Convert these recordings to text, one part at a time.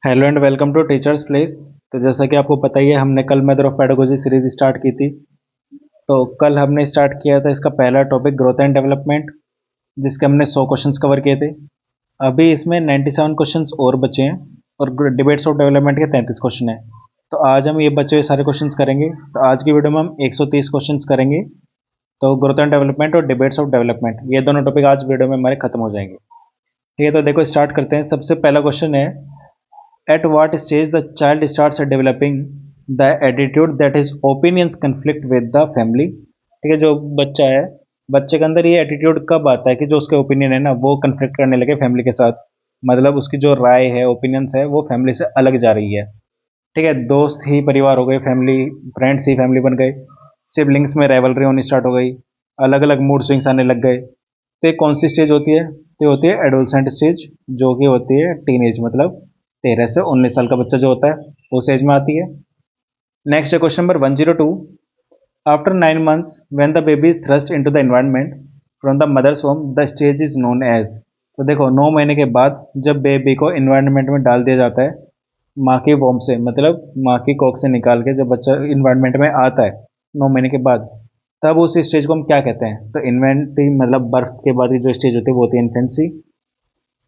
Hello and welcome to teachers place. तो जैसा कि आपको पता ही है, हमने कल method of pedagogy series start की थी। तो कल हमने स्टार्ट किया था इसका पहला टॉपिक ग्रोथ एंड डेवलपमेंट, जिसके हमने 100 क्वेश्चंस कवर किए थे। अभी इसमें 97 क्वेश्चंस और बचे हैं और डिबेट्स ऑफ डेवलपमेंट के 33 क्वेश्चन हैं। तो आज हम ये बचे हुए सारे क्वेश्चंस करेंगे। तो आज की वीडियो में हम 130 क्वेश्चंस करेंगे। तो ग्रोथ एंड डेवलपमेंट और डिबेट्स ऑफ डेवलपमेंट, ये दोनों टॉपिक आज वीडियो में हमारे खत्म हो जाएंगे। ठीक है, तो देखो स्टार्ट करते हैं। सबसे पहला क्वेश्चन है, at what stage the child starts developing the attitude that his opinions conflict with the family। ठीक है, जो बच्चा है, बच्चे के अंदर ये एटीट्यूड कब आता है कि जो उसके ओपिनियन है ना वो कन्फ्लिक्ट करने लगे फैमिली के साथ। मतलब उसकी जो राय है, ओपिनियंस है, वो फैमिली से अलग जा रही है। ठीक है, दोस्त ही परिवार हो गए, फैमिली फ्रेंड्स ही फैमिली बन गए, सिबलिंग्स में राइवलरी होनी स्टार्ट हो गई, अलग अलग मूड स्विंग्स आने लग गए। तो ये कौन सी स्टेज होती है? तो ये होती है एडोलसेंट स्टेज, जो कि होती है टीनेज, मतलब 13 से 19 साल का बच्चा जो होता है उस एज में आती है। नेक्स्ट है question number 102। After 9 months when the baby is thrust into the environment from the mother's home the stage is known as. तो देखो 9 महीने के बाद जब बेबी को इन्वायरमेंट में डाल दिया जाता है, माँ के वोम से, मतलब माँ की कोख से निकाल के जब बच्चा इन्वायरमेंट में आता है 9 महीने के बाद, तब उस स्टेज को हम क्या कहते हैं? तो इन्वेंट्री, मतलब बर्थ के बाद की जो स्टेज होती है वो होती है इन्फेंसी।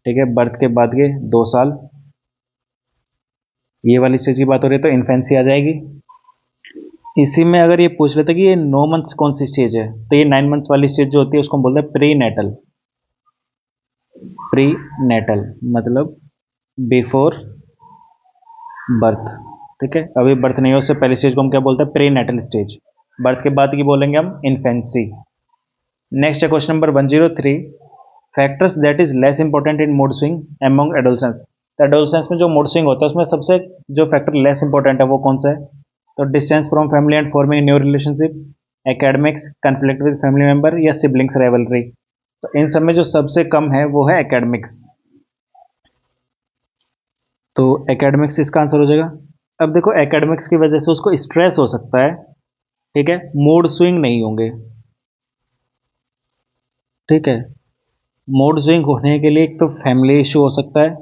ठीक है, बर्थ के बाद के 2 साल, ये वाली स्टेज की बात हो रही है तो इन्फेंसी आ जाएगी। इसी में अगर ये पूछ लेते कि ये 9 मंथ्स कौन सी स्टेज है, तो ये 9 मंथ्स वाली स्टेज जो होती है उसको हम बोलते हैं प्री नेटल। प्री नेटल मतलब बिफोर बर्थ। ठीक है, अभी बर्थ नहीं हो उससे पहले स्टेज को हम क्या बोलते हैं? Pre natal stage. बर्थ के बाद की बोलेंगे हम इन्फेंसी। नेक्स्ट है question number 103। Factors that is less important in mood swing among adolescence. तो एडोलसेंस में जो मूड स्विंग होता है उसमें सबसे जो फैक्टर लेस इंपॉर्टेंट है वो कौन सा है? तो distance from family and forming new relationship, academics, conflict with family member, या सिबलिंग्स राइवलरी। तो इन सब में जो सबसे कम है वो है एकेडमिक्स। तो एकेडमिक्स इसका आंसर हो जाएगा। अब देखो एकेडमिक्स की वजह से उसको स्ट्रेस हो सकता है, ठीक है, मूड स्विंग नहीं होंगे। ठीक है, मूड स्विंग होने के लिए एक तो फैमिली इशू हो सकता है,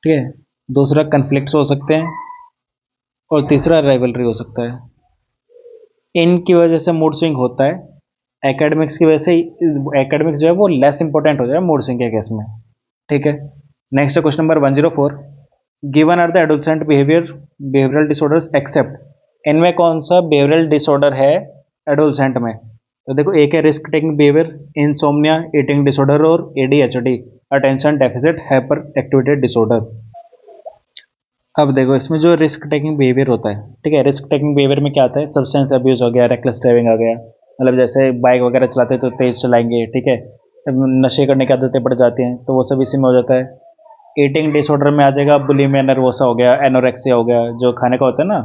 ठीक है, दूसरा कन्फ्लिक्ट्स हो सकते हैं, और तीसरा राइवलरी हो सकता है। इनकी वजह से मूड स्विंग होता है। एकेडमिक्स की वजह से एकेडमिक्स जो है वो लेस इंपॉर्टेंट हो जाए मूड स्विंग के केस में। ठीक है, नेक्स्ट है question number 104। Given are the adolescent behavioural disorders except. इनमें कौन सा बिहेवियरल डिसऑर्डर है एडोलसेंट में? तो देखो, एक है risk taking behaviour, insomnia, eating disorder, और ADHD, attention deficit hyperactivity disorder. अब देखो इसमें जो रिस्क टेकिंग बिहेवियर होता है, ठीक है, रिस्क टेकिंग बिहेवियर में क्या आता है? सब्सटेंस अब्यूज हो गया, रेकलेस ड्राइविंग आ गया, मतलब जैसे बाइक वगैरह चलाते हैं तो तेज चलाएंगे, ठीक है, नशे करने की आदतें पड़ जाती हैं तो वो सब इसी में हो जाता है। ईटिंग डिसऑर्डर में आ जाएगा बुलिमिया नर्वोसा हो गया, एनोरेक्सिया हो गया, जो खाने का होता है ना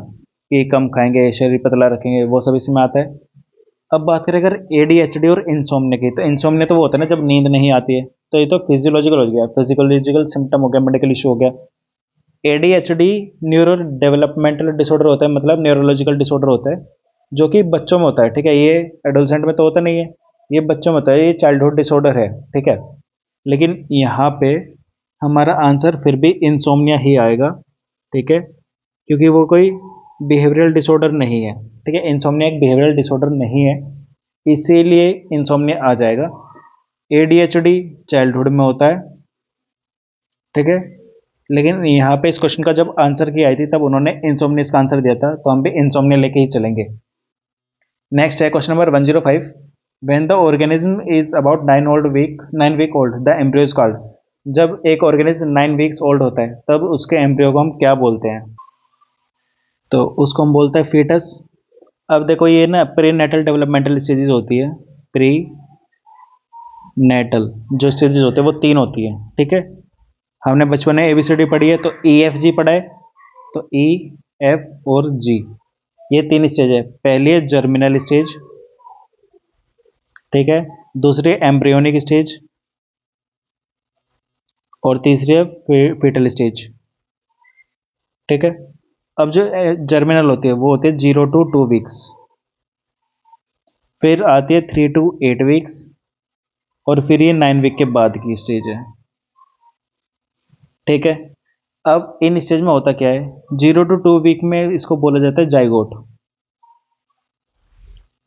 कि कम खाएंगे शरीर पतला रखेंगे, वो सब इसमें आता है। अब बात करें अगर एडीएचडी और इंसोम्निया की, तो इंसोम्निया तो वो होता है ना जब नींद नहीं आती है, तो ये तो फिजियोलॉजिकल हो गया, फिजियोलॉजिकल सिम्टम हो गया, मेडिकल इशू हो गया। एडीएचडी न्यूरो डेवलपमेंटल डिसऑर्डर होता है, मतलब न्यूरोलॉजिकल डिसऑर्डर होता है, जो कि बच्चों में होता है। ठीक है, ये एडोलसेंट में तो होता नहीं है, ये बच्चों में होता है, ये चाइल्डहुड डिसऑर्डर है। ठीक है, लेकिन यहाँ पे हमारा आंसर फिर भी इंसोम्निया ही आएगा। ठीक है, क्योंकि वो कोई बिहेवियरल डिसऑर्डर नहीं है। ठीक है, इंसोम्निया एक बिहेवियरल डिसऑर्डर नहीं है, इसीलिए इंसोम्निया आ जाएगा। एडीएचडी चाइल्डहुड में होता है। ठीक है, लेकिन यहाँ पे इस क्वेश्चन का जब आंसर की आई थी तब उन्होंने इंसोम्निया का आंसर दिया था, तो हम भी इंसोम्निया लेके ही चलेंगे। नेक्स्ट है question number 105। When the organism is about 9 week old the embryo is called. जब एक ऑर्गेनिज्म 9 वीक्स ओल्ड होता है तब उसके एम्ब्रियो को हम क्या बोलते हैं? तो उसको हम बोलते हैं फीटस। अब देखो ये ना प्री नेटल डेवलपमेंटल स्टेजेस होती है। प्री नेटल जो स्टेजेस होते हैं वो 3 होती है। ठीक है, हमने बचपन में एबीसीडी पढ़ी है तो ई एफ जी पढ़ा है। तो ई, एफ और जी, ये 3 स्टेज है। पहली है जर्मिनल स्टेज, ठीक है, दूसरी है एम्ब्रियोनिक स्टेज, और तीसरी है फीटल स्टेज। ठीक है, अब जो जर्मिनल होती है वो होती है 0 to 2 वीक्स, फिर आती है 3 to 8 वीक्स, और फिर ये 9 वीक के बाद की स्टेज है। ठीक है, अब इन स्टेज में होता क्या है, 0 to 2 वीक में इसको बोला जाता है जाइगोट,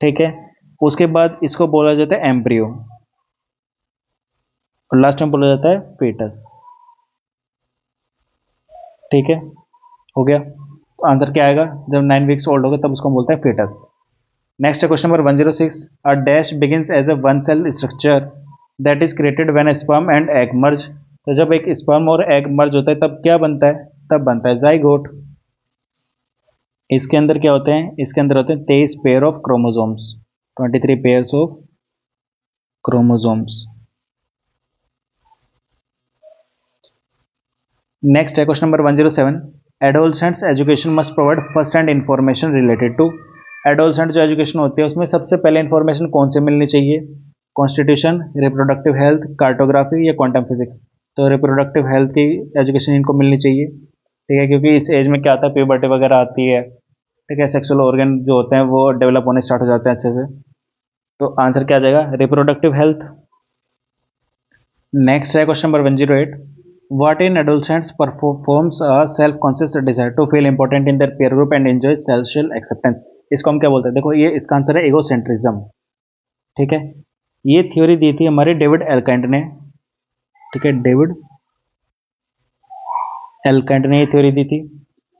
ठीक है। उसके बाद इसको बोला जाता है एम्ब्रियो, और लास्ट में बोला जाता है फेटस, ठीक है। हो गया, तो आंसर क्या आएगा, जब 9 वीक्स ओल्ड होगा तब उसको हम बोलते हैं फेटस। नेक्स्ट है question number 106, a dash begins as a one cell structure that is created when sperm and egg merge. तो जब एक स्पर्म और एग मर्ज होता है तब क्या बनता है, तब बनता है जाइगोट। इसके अंदर क्या होते हैं, इसके अंदर होते हैं 23 pair of chromosomes, 23 pairs of chromosomes. Next है question number 107, adolescents education must provide first hand information related to. Adolescent जो एजुकेशन होती है उसमें सबसे पहले इंफॉर्मेशन कौन से मिलनी चाहिए, कॉन्स्टिट्यूशन, रिप्रोडक्टिव हेल्थ, कार्टोग्राफी या क्वांटम फिजिक्स। तो रिप्रोडक्टिव हेल्थ की एजुकेशन इनको मिलनी चाहिए, ठीक है, क्योंकि इस एज में क्या आता है, प्यूबर्टी वगैरह आती है, ठीक है, सेक्सुअल ऑर्गन जो होते हैं वो डेवलप होने स्टार्ट हो जाते हैं अच्छे से। तो आंसर क्या आ जाएगा, रिप्रोडक्टिव हेल्थ। नेक्स्ट है question number 108, what in adolescents performs a self conscious desire to feel important in their peer group and enjoy social acceptance. इसको हम क्या बोलते हैं, देखो ये इसका आंसर है एगोसेंट्रिज्म, ठीक है। ये थ्योरी दी थी हमारे डेविड एलकैंट ने, ठीक है, डेविड एलकैंट ने ये थ्योरी दी थी।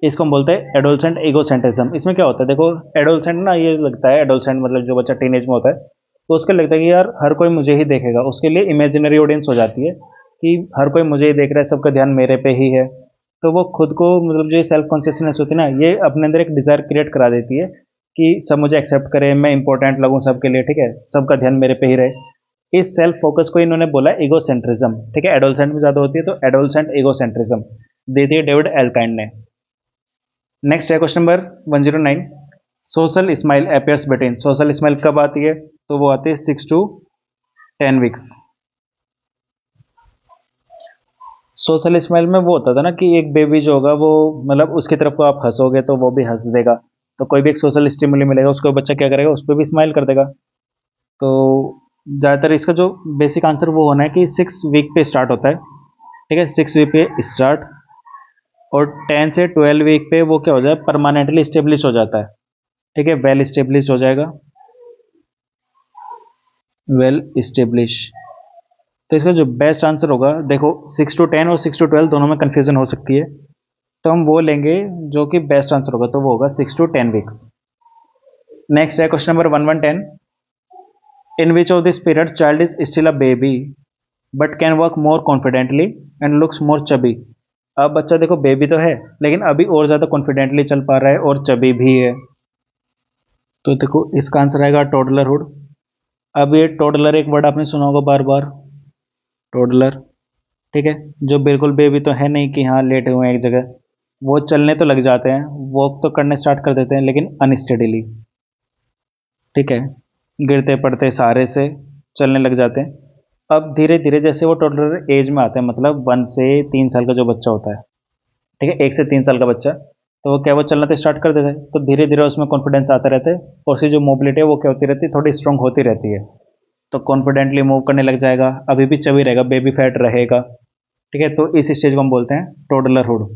इसको हम बोलते हैं एडोलसेंट एगोसेंट्रिज्म। इसमें क्या होता है, देखो एडोलसेंट ना, ये लगता है एडोलसेंट मतलब जो बच्चा टीनेज में होता है, तो उसको लगता है कि यार हर कोई मुझे ही देखेगा, उसके लिए इमेजिनरी ऑडियंस हो जाती है कि हर कोई मुझे ही देख रहा है, सबका ध्यान मेरे पे ही है। तो वो खुद को मतलब जो सेल्फ कॉन्शियसनेस होती है ना, ये अपने अंदर एक डिजायर क्रिएट करा देती है कि सब मुझे एक्सेप्ट करें, मैं इंपॉर्टेंट लगूं सबके लिए, ठीक है, सबका ध्यान मेरे पे ही रहे। इस सेल्फ फोकस को इन्होंने बोला ईगोसेंट्रिज्म, ठीक है, एडोलसेंट में ज्यादा होती है तो एडोलसेंट ईगोसेंट्रिज्म दे दिए डेविड एलकाइंड ने। नेक्स्ट है question number 109, social smile appears between. Social smile कब आती है, तो वो आती है 6 to 10 वीक्स। सोशल स्माइल में वो होता था ना कि एक बेबी जो होगा वो मतलब उसकी तरफ को आप हंसोगे तो वो भी हंस देगा, तो कोई भी एक सोशल स्टिमुली मिलेगा उसको बच्चा क्या करेगा, उस पर भी स्माइल कर देगा। तो ज़्यादातर इसका जो बेसिक आंसर वो होना है कि 6 वीक पे स्टार्ट होता है, ठीक है, 6 वीक पे स्टार्ट, और 10 से 12 वीक पे वो क्या हो जाए, परमानेंटली स्टेब्लिश हो जाता है, ठीक है, वेल स्टेब्लिश हो जाएगा, वेल स्टेब्लिश। तो इसका जो बेस्ट आंसर होगा, देखो 6 to 10 और 6 to 12 दोनों में कंफ्यूजन हो सकती है, तो हम वो लेंगे जो कि बेस्ट आंसर होगा, तो वो होगा 6 to 10 वीक्स। नेक्स्ट है question number 110, in which of this period child is still a baby but can work more confidently and looks more chubby. अब बच्चा देखो बेबी तो है लेकिन अभी और ज्यादा कॉन्फिडेंटली चल पा रहा है और चबी भी है, तो देखो इसका आंसर आएगा टोडलरहुड। अब ये टोडलर एक वर्ड आपने सुना होगा बार बार, टोडलर, ठीक है, जो बिल्कुल बेबी तो है नहीं कि हाँ लेटे हुए हैं एक जगह, वो चलने तो लग जाते हैं, वॉक तो करने स्टार्ट कर देते हैं लेकिन अनस्टेडीली, ठीक है, गिरते पड़ते सहारे से चलने लग जाते हैं। अब धीरे धीरे जैसे वो टोडलर एज में आते हैं, मतलब 1 से 3 साल का जो बच्चा होता है, ठीक है, 1 से 3 साल का बच्चा, तो वो क्या वो चलना तो स्टार्ट कर देता है, तो धीरे धीरे उसमें कॉन्फिडेंस आता रहता है और उसकी जो मोबिलिटी है वो क्या होती रहती है, थोड़ी स्ट्रांग होती रहती है, तो कॉन्फिडेंटली मूव करने लग जाएगा, अभी भी चबी रहेगा, बेबी फैट रहेगा, ठीक है, तो इस स्टेज को हम बोलते हैं टोडलरहुड।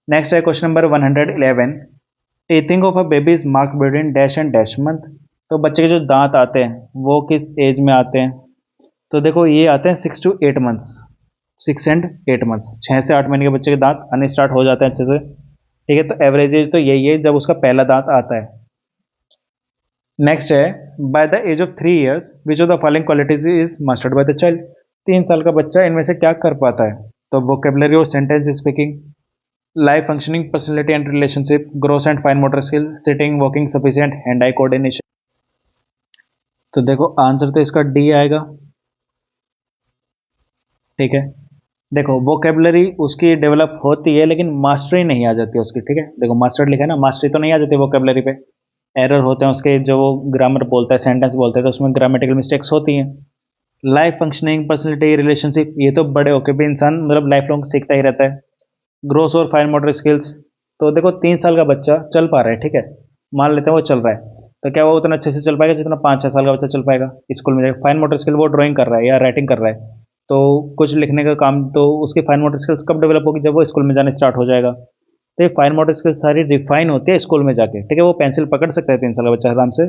नेक्स्ट है question number 111, teething of a baby is marked between dash and dash month. तो बच्चे के जो दांत आते हैं वो किस एज में आते हैं, तो देखो ये आते हैं 6 to 8 मंथ्स, 6 and 8 मंथ्स, 6 से 8 महीने के बच्चे के दांत आने स्टार्ट हो जाते हैं अच्छे से, ठीक है, तो एवरेज एज तो यही है जब उसका पहला दांत आता है। नेक्स्ट है, by the age of 3 years which of the following qualities is mastered by the child. 3 साल का बच्चा इनमें से क्या कर पाता है, तो वोकेबलरी और sentence speaking, life functioning, personality and relationship, growth and fine motor skill, sitting walking sufficient hand eye coordination. तो देखो आंसर तो इसका डी आएगा, ठीक है। देखो वोकेबलरी उसकी डेवलप होती है लेकिन मास्टरी नहीं आ जाती है उसकी, ठीक है, देखो मास्टर लिखा है ना, मास्टरी तो नहीं आ जाती वोकेबलरी पे, एरर होते हैं उसके, जो वो ग्रामर बोलता है सेंटेंस बोलता है तो उसमें ग्रामेटिकल मिस्टेक्स होती हैं। लाइफ फंक्शनिंग, पर्सनैलिटी, रिलेशनशिप, ये तो बड़े होके भी इंसान मतलब लाइफ लॉन्ग सीखता ही रहता है। ग्रोथ और फाइन मोटर स्किल्स, तो देखो 3 साल का बच्चा चल पा रहा है, ठीक है, मान लेते हैं वो चल रहा है, तो क्या वो उतना अच्छे से चल पाएगा जितना 5-6 साल का बच्चा चल पाएगा, स्कूल में जाएगा। फाइन मोटर स्किल वो ड्राइंग कर रहा है या राइटिंग कर रहा है, तो कुछ लिखने का काम, तो उसकी फाइन मोटर स्किल्स कब डेवलप होगी? जब वो स्कूल में जाने स्टार्ट हो जाएगा। तो ये फाइन मोटर स्किल्स सारी रिफाइन होती है स्कूल में जाके, ठीक है। वो पेंसिल पकड़ सकता है 3 साल का बच्चा आराम से,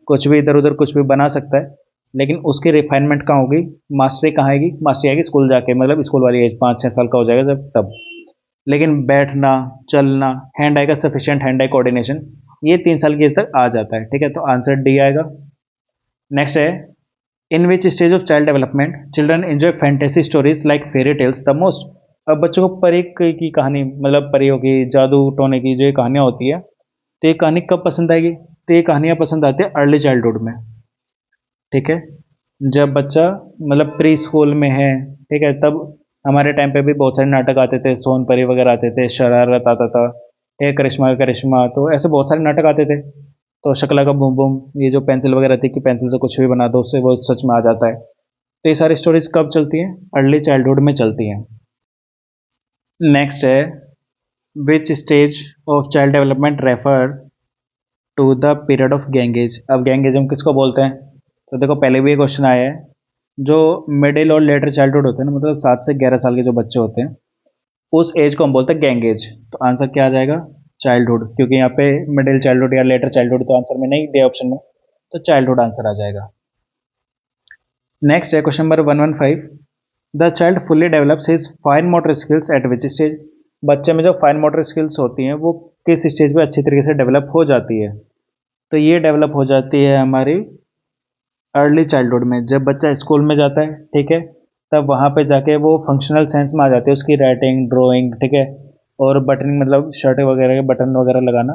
कुछ भी इधर उधर कुछ भी बना सकता है, लेकिन उसकी रिफाइनमेंट कहाँ होगी, मास्टरी कहाँ आएगी? मास्टरी आएगी स्कूल जाके, मतलब स्कूल वाली एज 5-6 साल का हो जाएगा जब, तब। लेकिन बैठना, चलना, हैंड आई का सफिशिएंट हैंड आई कोऑर्डिनेशन, ये 3 साल की एज तक आ जाता है, ठीक है। तो आंसर डी आएगा। नेक्स्ट है, in which stage of child development children enjoy fantasy stories like fairy tales the most. अब बच्चों को परी की कहानी, मतलब परियों की, जादू टोने की जो ये कहानियां होती है, तो ये कहानी कब पसंद आएगी? तो ये कहानियां पसंद आती है अर्ली चाइल्डहुड में, ठीक है। जब बच्चा मतलब प्री स्कूल में है, ठीक है, तब हमारे टाइम पे भी बहुत सारे नाटक आते थे, सोन परी वगैरह आते थे, शरारत आता था, एक करिश्मा का करिश्मा, तो ऐसे बहुत सारे नाटक आते थे। तो शकला का बूम बूम, ये जो पेंसिल वगैरह थी कि पेंसिल से कुछ भी बना दो, उससे वो सच में आ जाता है। तो ये सारी स्टोरीज कब चलती हैं? अर्ली चाइल्डहुड में चलती हैं। नेक्स्ट है, which stage of child development refers to the period of gang age. अब गैंग एज हम किसको बोलते हैं? तो देखो पहले भी ये क्वेश्चन आया है, जो मिडिल और लेटर चाइल्डहुड होते हैं ना, मतलब 7 से 11 साल के जो बच्चे होते हैं, उस एज को हम बोलते हैं गैंग एज। तो आंसर क्या आ जाएगा? चाइल्डहुड, क्योंकि यहाँ पे मिडिल चाइल्डहुड या लेटर चाइल्डहुड तो आंसर में नहीं दिया ऑप्शन में, तो चाइल्डहुड आंसर आ जाएगा। नेक्स्ट है question number 115, the child fully develops his fine motor skills eight which stage. बच्चे में जो फाइन मोटर स्किल्स होती हैं वो किस स्टेज पे अच्छी तरीके से डेवलप हो जाती है? तो ये डेवलप हो जाती है हमारी अर्ली चाइल्डहुड में, जब बच्चा स्कूल में जाता है, ठीक है, तब वहाँ पे जाके वो फंक्शनल सेंस में आ जाती है, उसकी राइटिंग, ड्राइंग, ठीक है, और बटनिंग, मतलब शर्ट वगैरह के बटन वगैरह लगाना।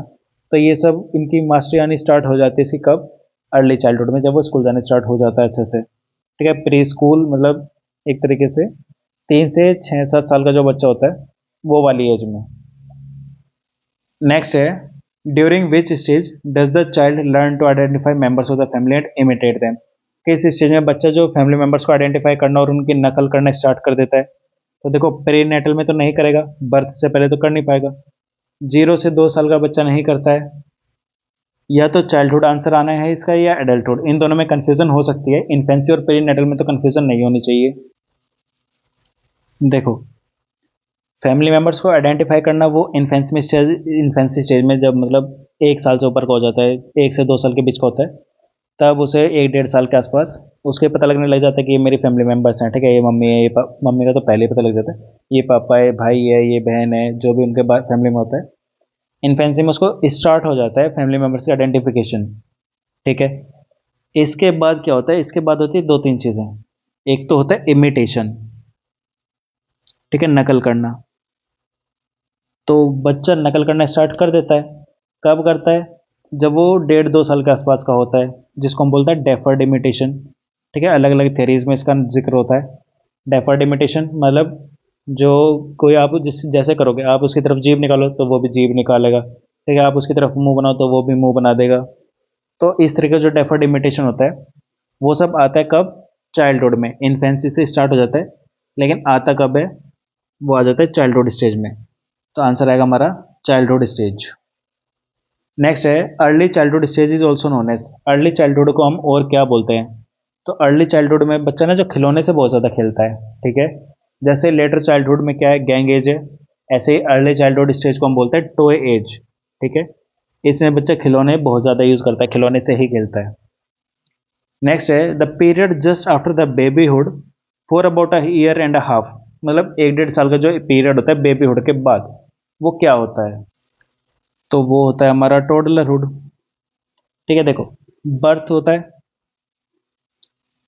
तो ये सब इनकी मास्टरी आनी स्टार्ट हो जाती है इसकी कब? अर्ली चाइल्डहुड में, जब वो स्कूल जाने स्टार्ट हो जाता है अच्छे से, ठीक है। प्री स्कूल मतलब एक तरीके से 3 से 6-7 साल का जो बच्चा होता है, वो वाली एज में। नेक्स्ट है, during which stage does the child learn to identify members of the family and imitate them. किस स्टेज में बच्चा जो फैमिली मेंबर्स को आइडेंटिफाई करना और उनकी नकल करना स्टार्ट कर देता है? तो देखो प्री नेटल में तो नहीं करेगा, बर्थ से पहले तो कर नहीं पाएगा, 0 से 2 साल का बच्चा नहीं करता है, या तो चाइल्डहुड आंसर आना है इसका, या एडल्टहुड। इन दोनों में कंफ्यूजन हो सकती है, इन्फेंसी और प्री नेटल में तो कंफ्यूजन नहीं होनी चाहिए। देखो फैमिली मेंबर्स को आइडेंटिफाई करना वो इन्फेंसी स्टेज में, जब मतलब 1 साल से ऊपर का हो जाता है, 1 से 2 साल के बीच का होता है, तब उसे 1-1.5 साल के आसपास उसके पता लगने लग जाता है कि ये मेरी फैमिली मेंबर्स हैं, ठीक है, ये मम्मी है, ये मम्मी का तो पहले ही पता लग जाता है, ये पापा है, भाई है, ये बहन है, जो भी उनके फैमिली में होता है। इन्फेंसी में उसको स्टार्ट हो जाता है फैमिली मेंबर्स की आइडेंटिफिकेशन, ठीक है। इसके बाद क्या होता है? इसके बाद होती है 2-3 चीज़ें। एक तो होता है इमिटेशन, ठीक है, नकल करना। तो बच्चा नकल करना स्टार्ट कर देता है, कब करता है? जब वो 1.5-2 साल के आसपास का होता है, जिसको हम बोलते हैं डेफर्ड इमिटेशन, ठीक है। अलग अलग थेरीज में इसका जिक्र होता है। डेफर्ड इमिटेशन मतलब जो कोई आप जिस जैसे करोगे, आप उसकी तरफ जीभ निकालो तो वो भी जीभ निकालेगा, ठीक है, आप उसकी तरफ मुंह बनाओ तो वो भी मुंह बना देगा। तो इस तरीके का जो डेफर्ड इमिटेशन होता है, वो सब आता है कब? चाइल्डहुड में। इन्फेंसी से स्टार्ट हो जाता है, लेकिन आता कब है? वो आ जाता है चाइल्डहुड स्टेज में। तो आंसर आएगा हमारा चाइल्डहुड स्टेज। नेक्स्ट है, early childhood stage is also known as. Early childhood को हम और क्या बोलते हैं? तो अर्ली चाइल्डहुड में बच्चा ना जो खिलौने से बहुत ज़्यादा खेलता है, ठीक है, जैसे लेटर चाइल्डहुड में क्या है, गैंग एज है, ऐसे ही अर्ली चाइल्डहुड स्टेज को हम बोलते हैं टॉय एज, ठीक है। इसमें बच्चा खिलौने बहुत ज़्यादा यूज़ करता है, खिलौने से ही खेलता है। नेक्स्ट है, the period just after the babyhood for about a year and a half. मतलब 1-1.5 साल का जो पीरियड होता है बेबीहुड के बाद, वो क्या होता है? तो वो होता है हमारा टोडलरहुड, ठीक है। देखो बर्थ होता है,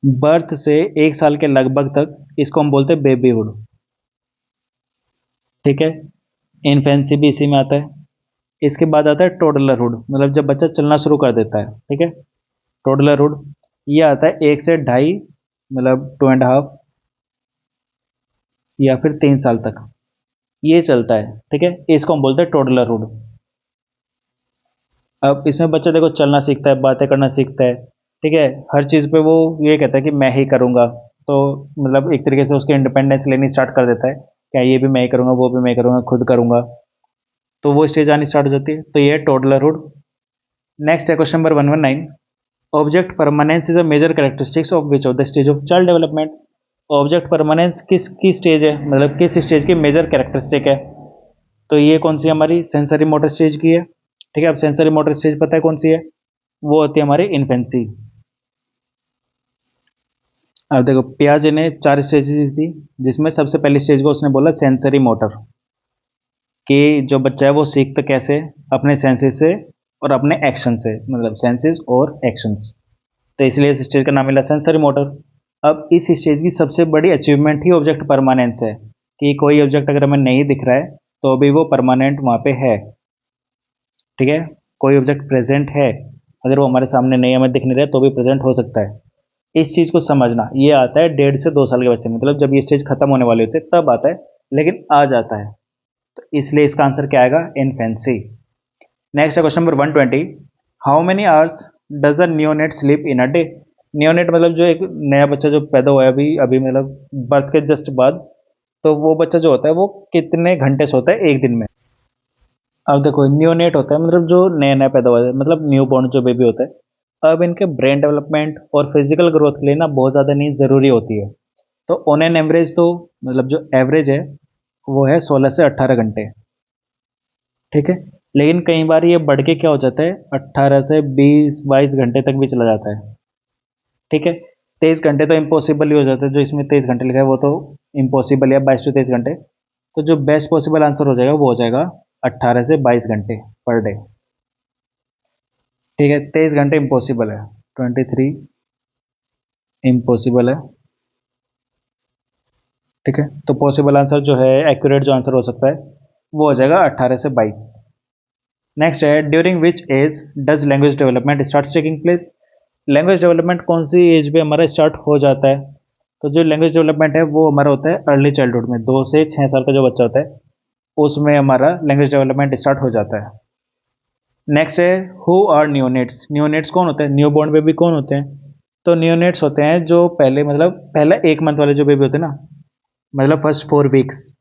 बर्थ से 1 साल के लगभग तक इसको हम बोलते हैं बेबीहुड, ठीक है। इन्फेंसी भी इसी में आता है। इसके बाद आता है टोडलरहुड, मतलब जब बच्चा चलना शुरू कर देता है, ठीक है, टोडलरहुड। ये आता है 1 से 2.5, मतलब 2.5, या फिर 3 साल तक ये चलता है, ठीक है। इसको हम बोलते हैं टोडलरहुड। अब इसमें बच्चा देखो चलना सीखता है, बातें करना सीखता है, ठीक है, हर चीज़ पे वो ये कहता है कि मैं ही करूँगा। तो मतलब एक तरीके से उसकी इंडिपेंडेंस लेनी स्टार्ट कर देता है, क्या ये भी मैं ही करूँगा, वो भी मैं ही करूँगा, खुद करूँगा। तो वो स्टेज आनी स्टार्ट हो जाती है, तो ये है टोडलरहुड। नेक्स्ट है question number 119, object permanence is a major characteristics of which of the stage of child development. Object permanence किसकी स्टेज है, मतलब किस स्टेज की मेजर कैरेक्टरिस्टिक है। तो ये कौन सी हमारी सेंसरी मोटर स्टेज की है। ठीक है, अब सेंसरी मोटर स्टेज पता है कौन सी है, वो होती है हमारी इन्फेंसी। अब देखो पियाजे ने 4 स्टेज दी थी, जिसमें सबसे पहली स्टेज को उसने बोला सेंसरी मोटर, कि जो बच्चा है वो सीखता कैसे, अपने सेंसेस से और अपने एक्शन से, मतलब सेंसेस और एक्शंस। तो इसलिए इस स्टेज का नाम मिला सेंसरी मोटर। अब इस स्टेज की सबसे बड़ी अचीवमेंट ही ऑब्जेक्ट परमानेंस है, कि कोई ऑब्जेक्ट अगर हमें नहीं दिख रहा है तो भी वो परमानेंट वहां पे है। ठीक है, कोई ऑब्जेक्ट प्रेजेंट है, अगर वो हमारे सामने नहीं हमें दिख नहीं रहा है तो भी प्रेजेंट हो सकता है। इस चीज को समझना ये आता है 1.5 से 2 साल के बच्चे में, मतलब जब ये स्टेज खत्म होने वाली होती है तब आता है, लेकिन आ जाता है। तो इसलिए इसका आंसर क्या आएगा, इनफेंसी। नेक्स्ट है question number 120। How many hours does a neonate sleep in a day. Neonate मतलब जो एक नया बच्चा जो पैदा हुआ है अभी अभी मतलब बर्थ के जस्ट बाद, तो वो बच्चा जो होता है वो कितने घंटे सोता है एक दिन में। अब देखो न्यूनेट होता है मतलब जो नया नया पैदा हुआ है, मतलब न्यू बॉर्न जो बेबी होता है। अब इनके ब्रेन डेवलपमेंट और फिजिकल ग्रोथ के लिए ना बहुत ज़्यादा नींद ज़रूरी होती है। तो ऑन एन एवरेज तो मतलब जो एवरेज है वो है 16 से 18 घंटे। ठीक है, लेकिन कई बार ये बढ़ के क्या हो जाता है, 18 से 20 22 घंटे तक भी चला जाता है। ठीक है, 23 घंटे तो इम्पॉसिबल ही हो जाता है, जो इसमें 23 घंटे लिखा है वो तो इम्पॉसिबल है, 22 से 23 घंटे। तो जो बेस्ट पॉसिबल आंसर हो जाएगा वो हो जाएगा 18 से 22 घंटे पर डे। ठीक है, 23 घंटे इम्पॉसिबल है, 23 इम्पॉसिबल है। ठीक है, तो पॉसिबल आंसर जो है, एक्यूरेट जो आंसर हो सकता है वो हो जाएगा 18 से 22। नेक्स्ट है during which age does language development start taking place. Language development कौन सी एज पे हमारा स्टार्ट हो जाता है। तो जो लैंग्वेज डेवलपमेंट है वो हमारा होता है अर्ली चाइल्डहुड में, 2 से 6 साल का जो बच्चा होता है उसमें हमारा लैंग्वेज डेवलपमेंट स्टार्ट हो जाता है। नेक्स्ट है हु आर न्यूनेट्स। न्यूनेट्स कौन होते हैं, न्यू बॉर्न बेबी कौन होते हैं। तो न्यूनेट्स होते हैं जो पहले मतलब पहला 1 मंथ वाले जो बेबी होते हैं ना, मतलब फर्स्ट 4 वीक्स,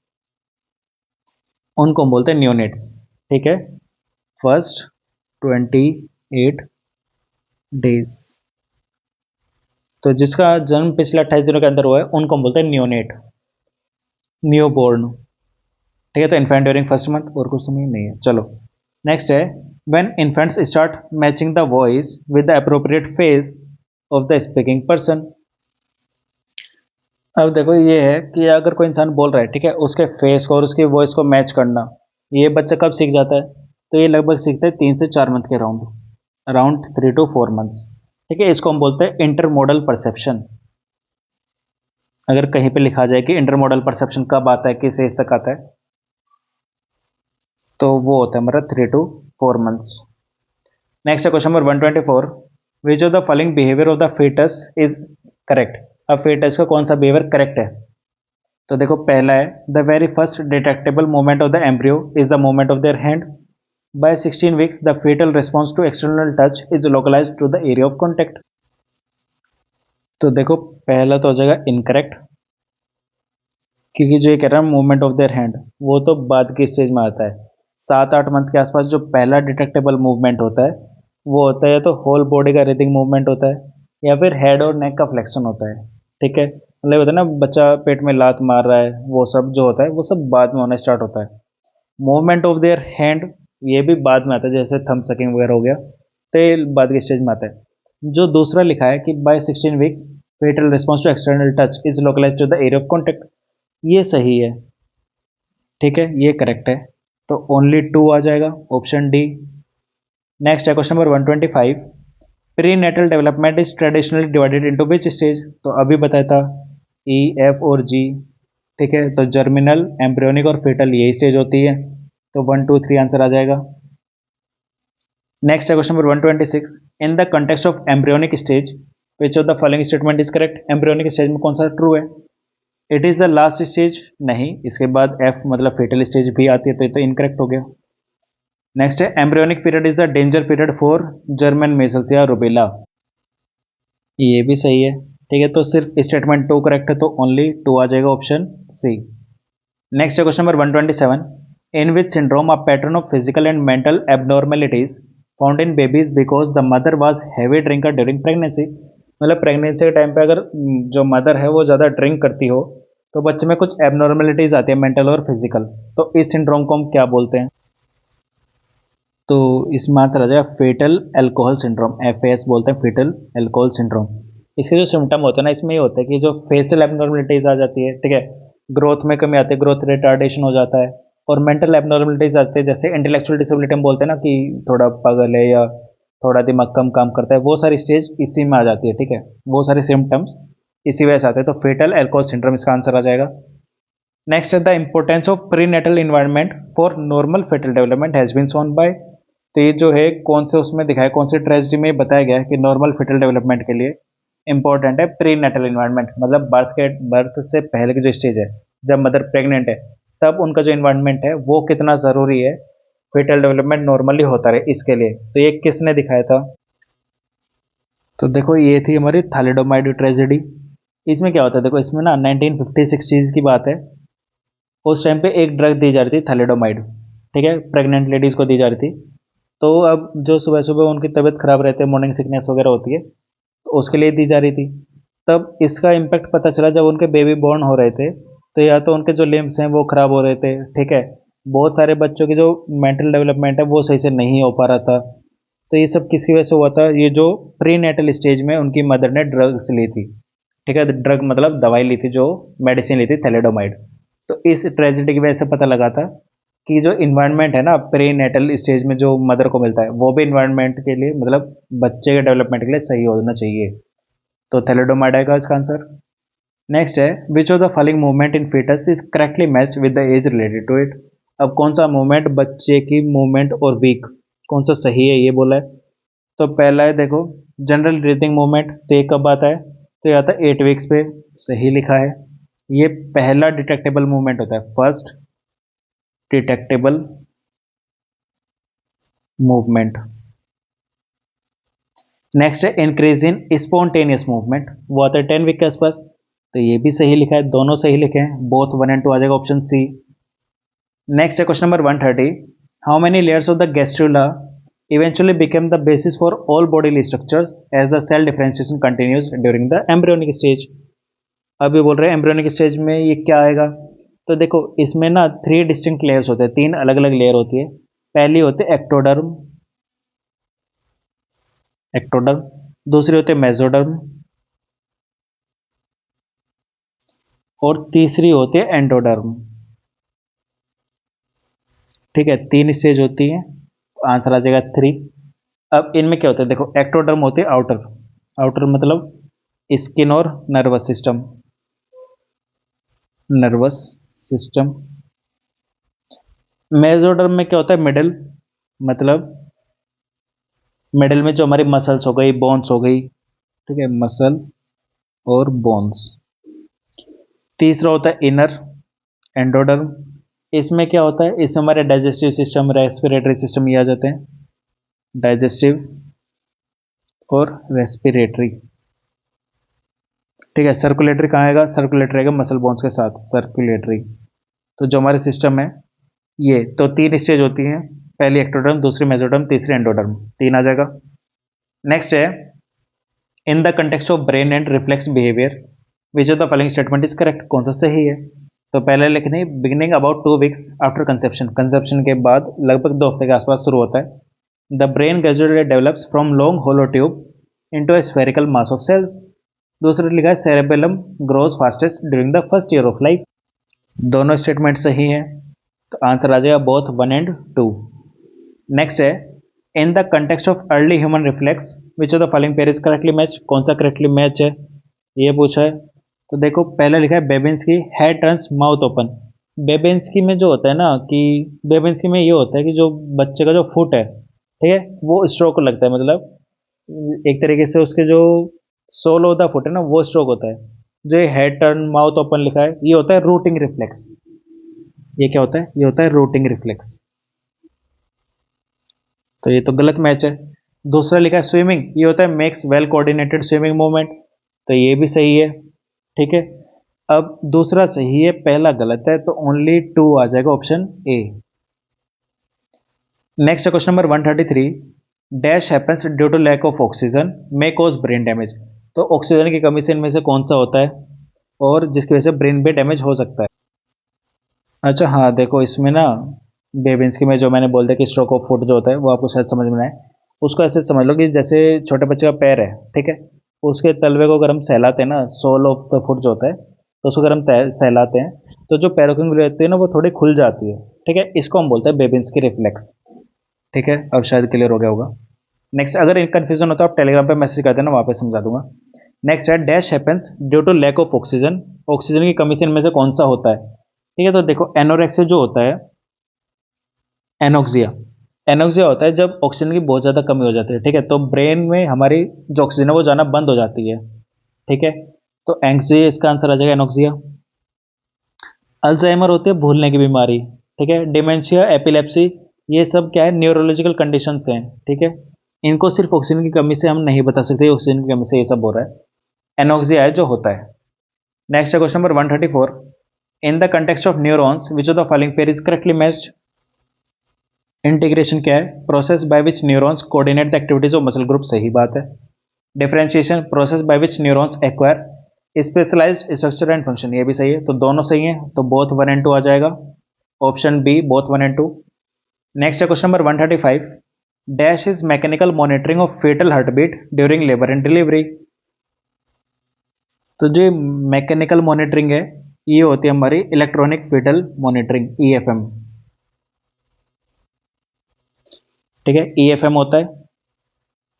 उनको हम बोलते हैं न्यूनेट्स। ठीक है, फर्स्ट 28 डेज, तो जिसका जन्म पिछले 28 दिनों के अंदर हुआ है उनको हम बोलते हैं न्यूनेट, न्यू बॉर्न। ठीक है, तो इन्फेंट ड्यूरिंग फर्स्ट मंथ, और कुछ तो नहीं है। चलो नेक्स्ट है when infants start matching the voice with the appropriate face of the speaking person. अब देखो ये है कि अगर कोई इंसान बोल रहा है, ठीक है, उसके फेस को और उसकी वॉइस को मैच करना, ये बच्चा कब सीख जाता है। तो ये लगभग सीखता है 3 से 4 मंथ के राउंड, अराउंड 3 to 4 मंथ्स। ठीक है, इसको हम बोलते हैं इंटरमोडल परसेप्शन। अगर कहीं पे लिखा जाए कि इंटरमोडल परसेप्शन कब आता है, किस एज तक आता है, तो वो होता है हमारा 3 to 4 मंथ्स। नेक्स्ट है question number 124। Which of the following behaviour of the fetus is correct. अब fetus का कौन सा बिहेवियर करेक्ट है। तो देखो पहला है the very first detectable movement of the embryo is the movement of their hand. By 16 weeks the fetal response to external touch is localized to the area of contact। तो देखो पहला तो हो जाएगा इनकरेक्ट, क्योंकि जो ये कह रहा है मूवमेंट ऑफ देयर हैंड वो तो बाद के स्टेज में आता है। 7-8 मंथ के आसपास जो पहला डिटेक्टेबल मूवमेंट होता है वो होता है या तो होल बॉडी का रिथिंग मूवमेंट होता है या फिर हेड और नेक का फ्लेक्शन होता है। ठीक है, मतलब होता है ना बच्चा पेट में लात मार रहा है, वो सब जो होता है वो सब बाद में होना स्टार्ट होता है। मूवमेंट ऑफ देयर हैंड ये भी बाद में आता है, जैसे थंब सकिंग वगैरह हो गया, तो ये बाद के स्टेज में आता है। जो दूसरा लिखा है कि by 16 weeks foetal response to external touch is localised to the area of contact, ये सही है। ठीक है, ये करेक्ट है, तो ओनली 2 आ जाएगा, ऑप्शन डी। नेक्स्ट है question number 125। Prenatal development is traditionally divided into which stage. तो अभी बताया था ई, एफ और जी। ठीक है, तो जर्मिनल, एम्ब्रियोनिक और फेटल यही स्टेज होती है, तो 1 2 3 आंसर आ जाएगा। नेक्स्ट है question number 126। In the context of embryonic stage which of the following statement is correct. Embryonic stage में कौन सा ट्रू है। It is the last stage, नहीं, इसके बाद एफ मतलब फेटल स्टेज भी आती है, तो ये तो इनकरेक्ट हो गया। नेक्स्ट है embryonic period is the danger period for German measles या रूबेला, ये भी सही है। ठीक है, तो सिर्फ स्टेटमेंट 2 करेक्ट है, तो ओनली 2 आ जाएगा, ऑप्शन सी। नेक्स्ट है question number 127। In which syndrome a pattern of physical and mental abnormalities found in babies because the mother was heavy drinker during pregnancy. मतलब प्रेगनेंसी के टाइम पे अगर जो मदर है वो ज़्यादा ड्रिंक करती हो तो बच्चे में कुछ एबनॉर्मेलिटीज आती है, मेंटल और फिजिकल। तो इस सिंड्रोम को हम क्या बोलते हैं? तो इसमें आंसर आ जाएगा फेटल अल्कोहल सिंड्रोम, एफएएस बोलते हैं, फेटल अल्कोहल सिंड्रोम। इसके जो सिम्टम होते हैं ना, इसमें ये होता है कि जो फेशियल एबनॉर्मेलिटीज आ जाती है, ठीक है, ग्रोथ में कमी आती है, ग्रोथ रिटार्डेशन हो जाता है, और मेंटल एबनॉर्मेलिटीज आती है, जैसे इंटेलेक्चुअल डिसेबिलिटी हम बोलते हैं ना, कि थोड़ा पागल है या थोड़ा दिमाग कम काम करता है, वो सारी स्टेज इसी में आ जाती है, ठीक है, वो सारे सिम्टम्स इसी वजह से आते हैं। तो फेटल अल्कोहल सिंड्रोम इसका आंसर आ जाएगा। नेक्स्ट है the importance of prenatal environment for normal foetal development has been shown by. तो ये जो है कौन से उसमें दिखाया, कौन से ट्रेजेडी में बताया गया है कि नॉर्मल फेटल डेवलपमेंट के लिए इंपॉर्टेंट है प्री नेटल इन्वायरमेंट, मतलब बर्थ से पहले की जो स्टेज है, जब मदर प्रेग्नेंट है, तब उनका जो इन्वायरमेंट है वो कितना ज़रूरी है फेटल डेवलपमेंट नॉर्मली होता रहे इसके लिए। तो ये किसने दिखाया था? तो देखो ये थी हमारी थैलिडोमाइड ट्रेजेडी। इसमें क्या होता है, देखो इसमें ना 1950-60 की बात है। उस टाइम पे एक ड्रग दी जा रही थी थैलिडोमाइड, ठीक है, प्रेग्नेंट लेडीज को दी जा रही थी। तो अब जो सुबह सुबह उनकी तबीयत खराब रहती है, मॉर्निंग सिकनेस वगैरह होती है, तो उसके लिए दी जा रही थी। तब इसका इम्पैक्ट पता चला जब उनके बेबी बॉर्न हो रहे थे, तो या तो उनके जो लिम्स हैं वो खराब हो रहे थे, ठीक है, बहुत सारे बच्चों की जो मेंटल डेवलपमेंट है वो सही से नहीं हो पा रहा था। तो ये सब किसकी वजह से हुआ था? ये जो प्री नेटल स्टेज में उनकी मदर ने ड्रग्स ली थी, ठीक है, ड्रग मतलब दवाई ली थी, जो मेडिसिन ली थी थैलिडोमाइड। तो इस ट्रेजिडी की वजह से पता लगा था कि जो इन्वायरमेंट है ना प्री नेटल स्टेज में जो मदर को मिलता है, वो भी इन्वायरमेंट के लिए, मतलब बच्चे के डेवलपमेंट के लिए सही होना चाहिए। तो थैलिडोमाइड आएगा इसका आंसर। नेक्स्ट है which of the following movement in foetus is correctly matched with the age related to it. अब कौन सा मूवमेंट बच्चे की मूवमेंट और वीक कौन सा सही है ये बोला है। तो पहला है देखो जनरल ब्रीथिंग मूवमेंट, तो ये कब आता है? तो ये आता है 8 वीक्स पे, सही लिखा है। ये पहला डिटेक्टेबल मूवमेंट होता है, फर्स्ट डिटेक्टेबल मूवमेंट। नेक्स्ट है इंक्रीज इन स्पॉन्टेनियस मूवमेंट, वो आता है 10 वीक के आसपास। तो ये भी सही लिखा है, दोनों सही लिखे हैं, बोथ 1 and 2 आ जाएगा ऑप्शन सी। नेक्स्ट है question number 130, how many layers of the gastrula eventually became the basis for all bodily structures as the cell differentiation continues during the embryonic stage। अभी बोल रहे हैं एम्ब्रियोनिक स्टेज में ये क्या आएगा। तो देखो इसमें ना 3 डिस्टिंक्ट लेयर्स होते हैं, 3 अलग अलग लेयर होती है। पहली होती है एक्टोडर्म, एक्टोडर्म, दूसरी होती है मेसोडर्म, और तीसरी होती है एंडोडर्म। ठीक है, 3 स्टेज होती है, आंसर आ जाएगा 3। अब इनमें क्या होता है, देखो एक्टोडर्म होती है आउटर, आउटर मतलब स्किन और nervous system, nervous system. Mesoderm में क्या होता है, मिडल, मतलब मिडल में जो हमारी मसल्स हो गई, बोन्स हो गई, ठीक है, मसल और बोन्स। तीसरा होता है इनर, एंडोडर्म। इसमें क्या होता है, इसमें हमारे डाइजेस्टिव सिस्टम, रेस्पिरेटरी सिस्टम ये आ जाते हैं, डाइजेस्टिव और रेस्पिरेटरी। ठीक है, सर्कुलेटरी कहाँ आएगा, सर्कुलेटरी आएगा मसल बोन्स के साथ, सर्कुलेटरी। तो जो हमारे सिस्टम है ये, तो 3 स्टेज होती हैं, पहली एक्टोडर्म, दूसरी मेसोडर्म, तीसरी एंडोडर्म, 3 आ जाएगा। नेक्स्ट है in the context of brain and reflex behaviour which of the following statement is correct, कौन सा सही है। तो पहले लिखने beginning about 2 weeks after conception, conception के बाद लगभग 2 हफ्ते के आसपास शुरू होता है। The brain gradually develops from long hollow tube into a spherical mass of cells. दूसरा लिखा है cerebellum grows fastest during the first year of life. दोनों स्टेटमेंट सही है, तो आंसर आ जाएगा बोथ 1 and 2। नेक्स्ट है in the context of early human reflex which of the following pair is correctly match, कौन सा करेक्टली मैच है ये पूछा है। तो देखो पहले लिखा है Babinski head turns mouth open. Babinski में जो होता है ना, कि बेबिंस्की में ये होता है कि जो बच्चे का जो फुट है, ठीक है, वो स्ट्रोक लगता है, मतलब एक तरीके से उसके जो सोल ऑफ द फुट है ना वो स्ट्रोक होता है। जो ये हेड टर्न माउथ ओपन लिखा है ये होता है रूटिंग रिफ्लेक्स। ये क्या होता है, ये होता है रूटिंग रिफ्लेक्स। तो ये तो गलत मैच है। दूसरा लिखा है स्विमिंग, ये होता है makes well coordinated swimming movement, तो ये भी सही है। ठीक है, अब दूसरा सही है, पहला गलत है, तो ओनली 2 आ जाएगा option A. Next question number 133, dash happens due to lack of oxygen may cause brain damage. तो ऑक्सीजन की कमी से इनमें से कौन सा होता है और जिसकी वजह से ब्रेन भी डैमेज हो सकता है? अच्छा हाँ, देखो इसमें ना बेबिन्स की में जो मैंने बोल दिया कि स्ट्रोक ऑफ फुट जो होता है वो आपको शायद समझ में आए। उसको ऐसे समझ लो कि जैसे छोटे बच्चे का पैर है, ठीक है, उसके तलवे को अगर हम सहलाते हैं ना, सोल ऑफ द फुट जो होता है, तो उसको अगर हम सहलाते हैं तो जो पैरों की उंगली होती है ना वो थोड़ी खुल जाती है, ठीक है, इसको हम बोलते हैं बेबिन्स की रिफ्लेक्स। ठीक है, अब शायद क्लियर हो गया होगा। नेक्स्ट, अगर कंफ्यूजन हो तो आप टेलीग्राम पे मैसेज कर देना, वहाँ पे समझा दूंगा। नेक्स्ट है dash happens due to lack of oxygen. Oxygen की कमी से इनमें से कौन सा होता है? ठीक है, तो देखो एनोरेक्सिया जो होता है, एनोक्सिया, एनोक्सिया होता है जब ऑक्सीजन की बहुत ज़्यादा कमी हो जाती है, ठीक है, तो ब्रेन में हमारी जो ऑक्सीजन है वो जाना बंद हो जाती है। ठीक है, तो एंग्जिया इसका आंसर आ जाएगा, एनोक्सिया। अल्जाइमर होती है भूलने की बीमारी, ठीक है, डिमेंशिया, एपिलेप्सी, ये सब क्या है, न्यूरोलॉजिकल कंडीशंस हैं, ठीक है, इनको सिर्फ ऑक्सीजन की कमी से हम नहीं बता सकते ऑक्सीजन की कमी से ये सब हो रहा है। एनोक्सिया है जो होता है। नेक्स्ट है question number 134। In the context of neurons which of the following pair is correctly matched? Integration क्या है? Process by which neurons coordinate the activities of muscle group, सही बात है। Differentiation, process by which neurons acquire specialised structure and function, ये भी सही है, तो दोनों सही है, तो बोथ 1 एंड 2 आ जाएगा, option B both 1 and 2। Next है question number 135। Dash is mechanical monitoring of foetal heartbeat during labour and delivery. तो जो मैकेनिकल मॉनिटरिंग है ये होती है हमारी इलेक्ट्रॉनिक फेटल मॉनिटरिंग, ईएफएम। ठीक है, ईएफएम होता है।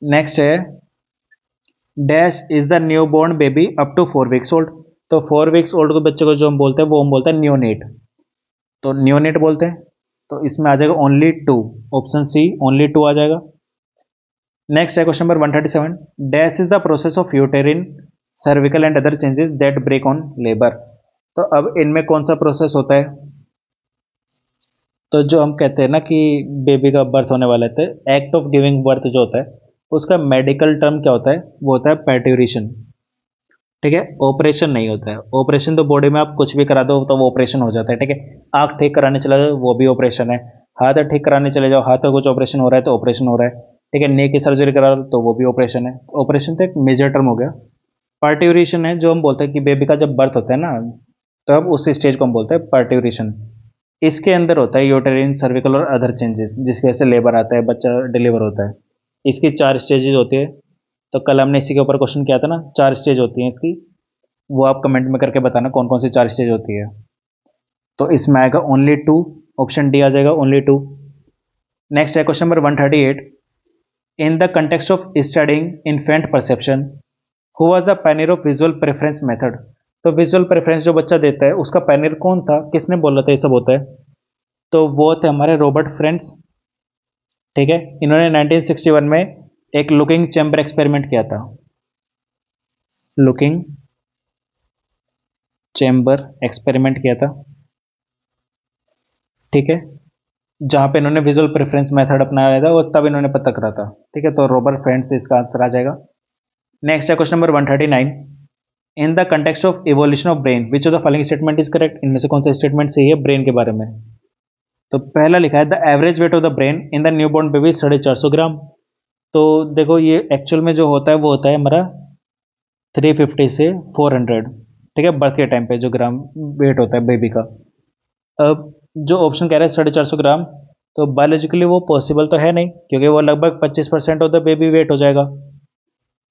नेक्स्ट है dash is the newborn baby up to 4 weeks old. तो 4 वीक्स ओल्ड के बच्चे को जो हम बोलते हैं वो हम बोलते हैं न्योनेट, तो न्योनेट बोलते हैं, तो इसमें आ जाएगा ओनली 2, ऑप्शन सी ओनली 2 आ जाएगा। नेक्स्ट है question number 137। Dash is the process of uterine cervical and other changes that break on labour. तो अब इनमें कौन सा प्रोसेस होता है? तो जो हम कहते हैं ना कि बेबी का बर्थ होने वाला है, एक्ट ऑफ गिविंग बर्थ जो होता है उसका मेडिकल टर्म क्या होता है? वो होता है पैट्यूरेशन। ठीक है, ऑपरेशन नहीं होता है। ऑपरेशन तो बॉडी में आप कुछ भी करा दो तो वो ऑपरेशन हो जाता है, ठीक है, आंख ठीक कराने चले जाओ वो भी ऑपरेशन है, हाथ ठीक कराने चले जाओ हाथ का कुछ ऑपरेशन हो रहा है तो ऑपरेशन हो रहा है, ठीक है, नी की सर्जरी करा लो तो वो भी ऑपरेशन है। ऑपरेशन तो एक मेजर टर्म हो गया। पार्ट्यूरेशन है जो हम बोलते हैं कि बेबी का जब बर्थ होता है ना, तब उस स्टेज को हम बोलते हैं पार्ट्यूरेशन। इसके अंदर होता है यूटेरिन सर्विकल और अदर चेंजेस जिसकी वजह से लेबर आता है, बच्चा डिलीवर होता है। इसकी 4 स्टेजेस होती है, तो कल हमने इसी के ऊपर क्वेश्चन किया था ना, 4 स्टेज होती हैं इसकी, वो आप कमेंट में करके बताना कौन कौन सी 4 स्टेज होती है। तो इसमें आएगा ओनली 2, ऑप्शन डी आ जाएगा ओनली 2। नेक्स्ट है question number 138। In the context of studying infant perception who was the Pioneer of visual preference method. तो विजुअल प्रेफरेंस जो बच्चा देता है उसका पायनियर कौन था, किसने बोला था ये सब होता है? तो वो थे हमारे रॉबर्ट फ्रेंड्स। ठीक है, इन्होंने 1961 में एक लुकिंग चैम्बर एक्सपेरिमेंट किया था, लुकिंग चैम्बर एक्सपेरिमेंट किया था, ठीक है, जहां पे इन्होंने विजुअल प्रेफरेंस मेथड अपनाया था और तब इन्होंने पता करा था। ठीक है, तो रॉबर्ट फ्रेंड्स इसका आंसर आ जाएगा। नेक्स्ट है question number 139। In the context of evolution of brain which of the following statement is correct. इनमें से कौन सा स्टेटमेंट सही है ब्रेन के बारे में? तो पहला लिखा है the average weight of the brain in the new born baby 450 ग्राम। तो देखो ये एक्चुअल में जो होता है वो होता है हमारा 350 से 400, ठीक है, बर्थ के टाइम पे जो ग्राम वेट होता है बेबी का। अब जो ऑप्शन कह रहा है 450 ग्राम, तो बायोलॉजिकली वो पॉसिबल तो है नहीं क्योंकि वो लगभग 25% ऑफ द बेबी वेट हो जाएगा,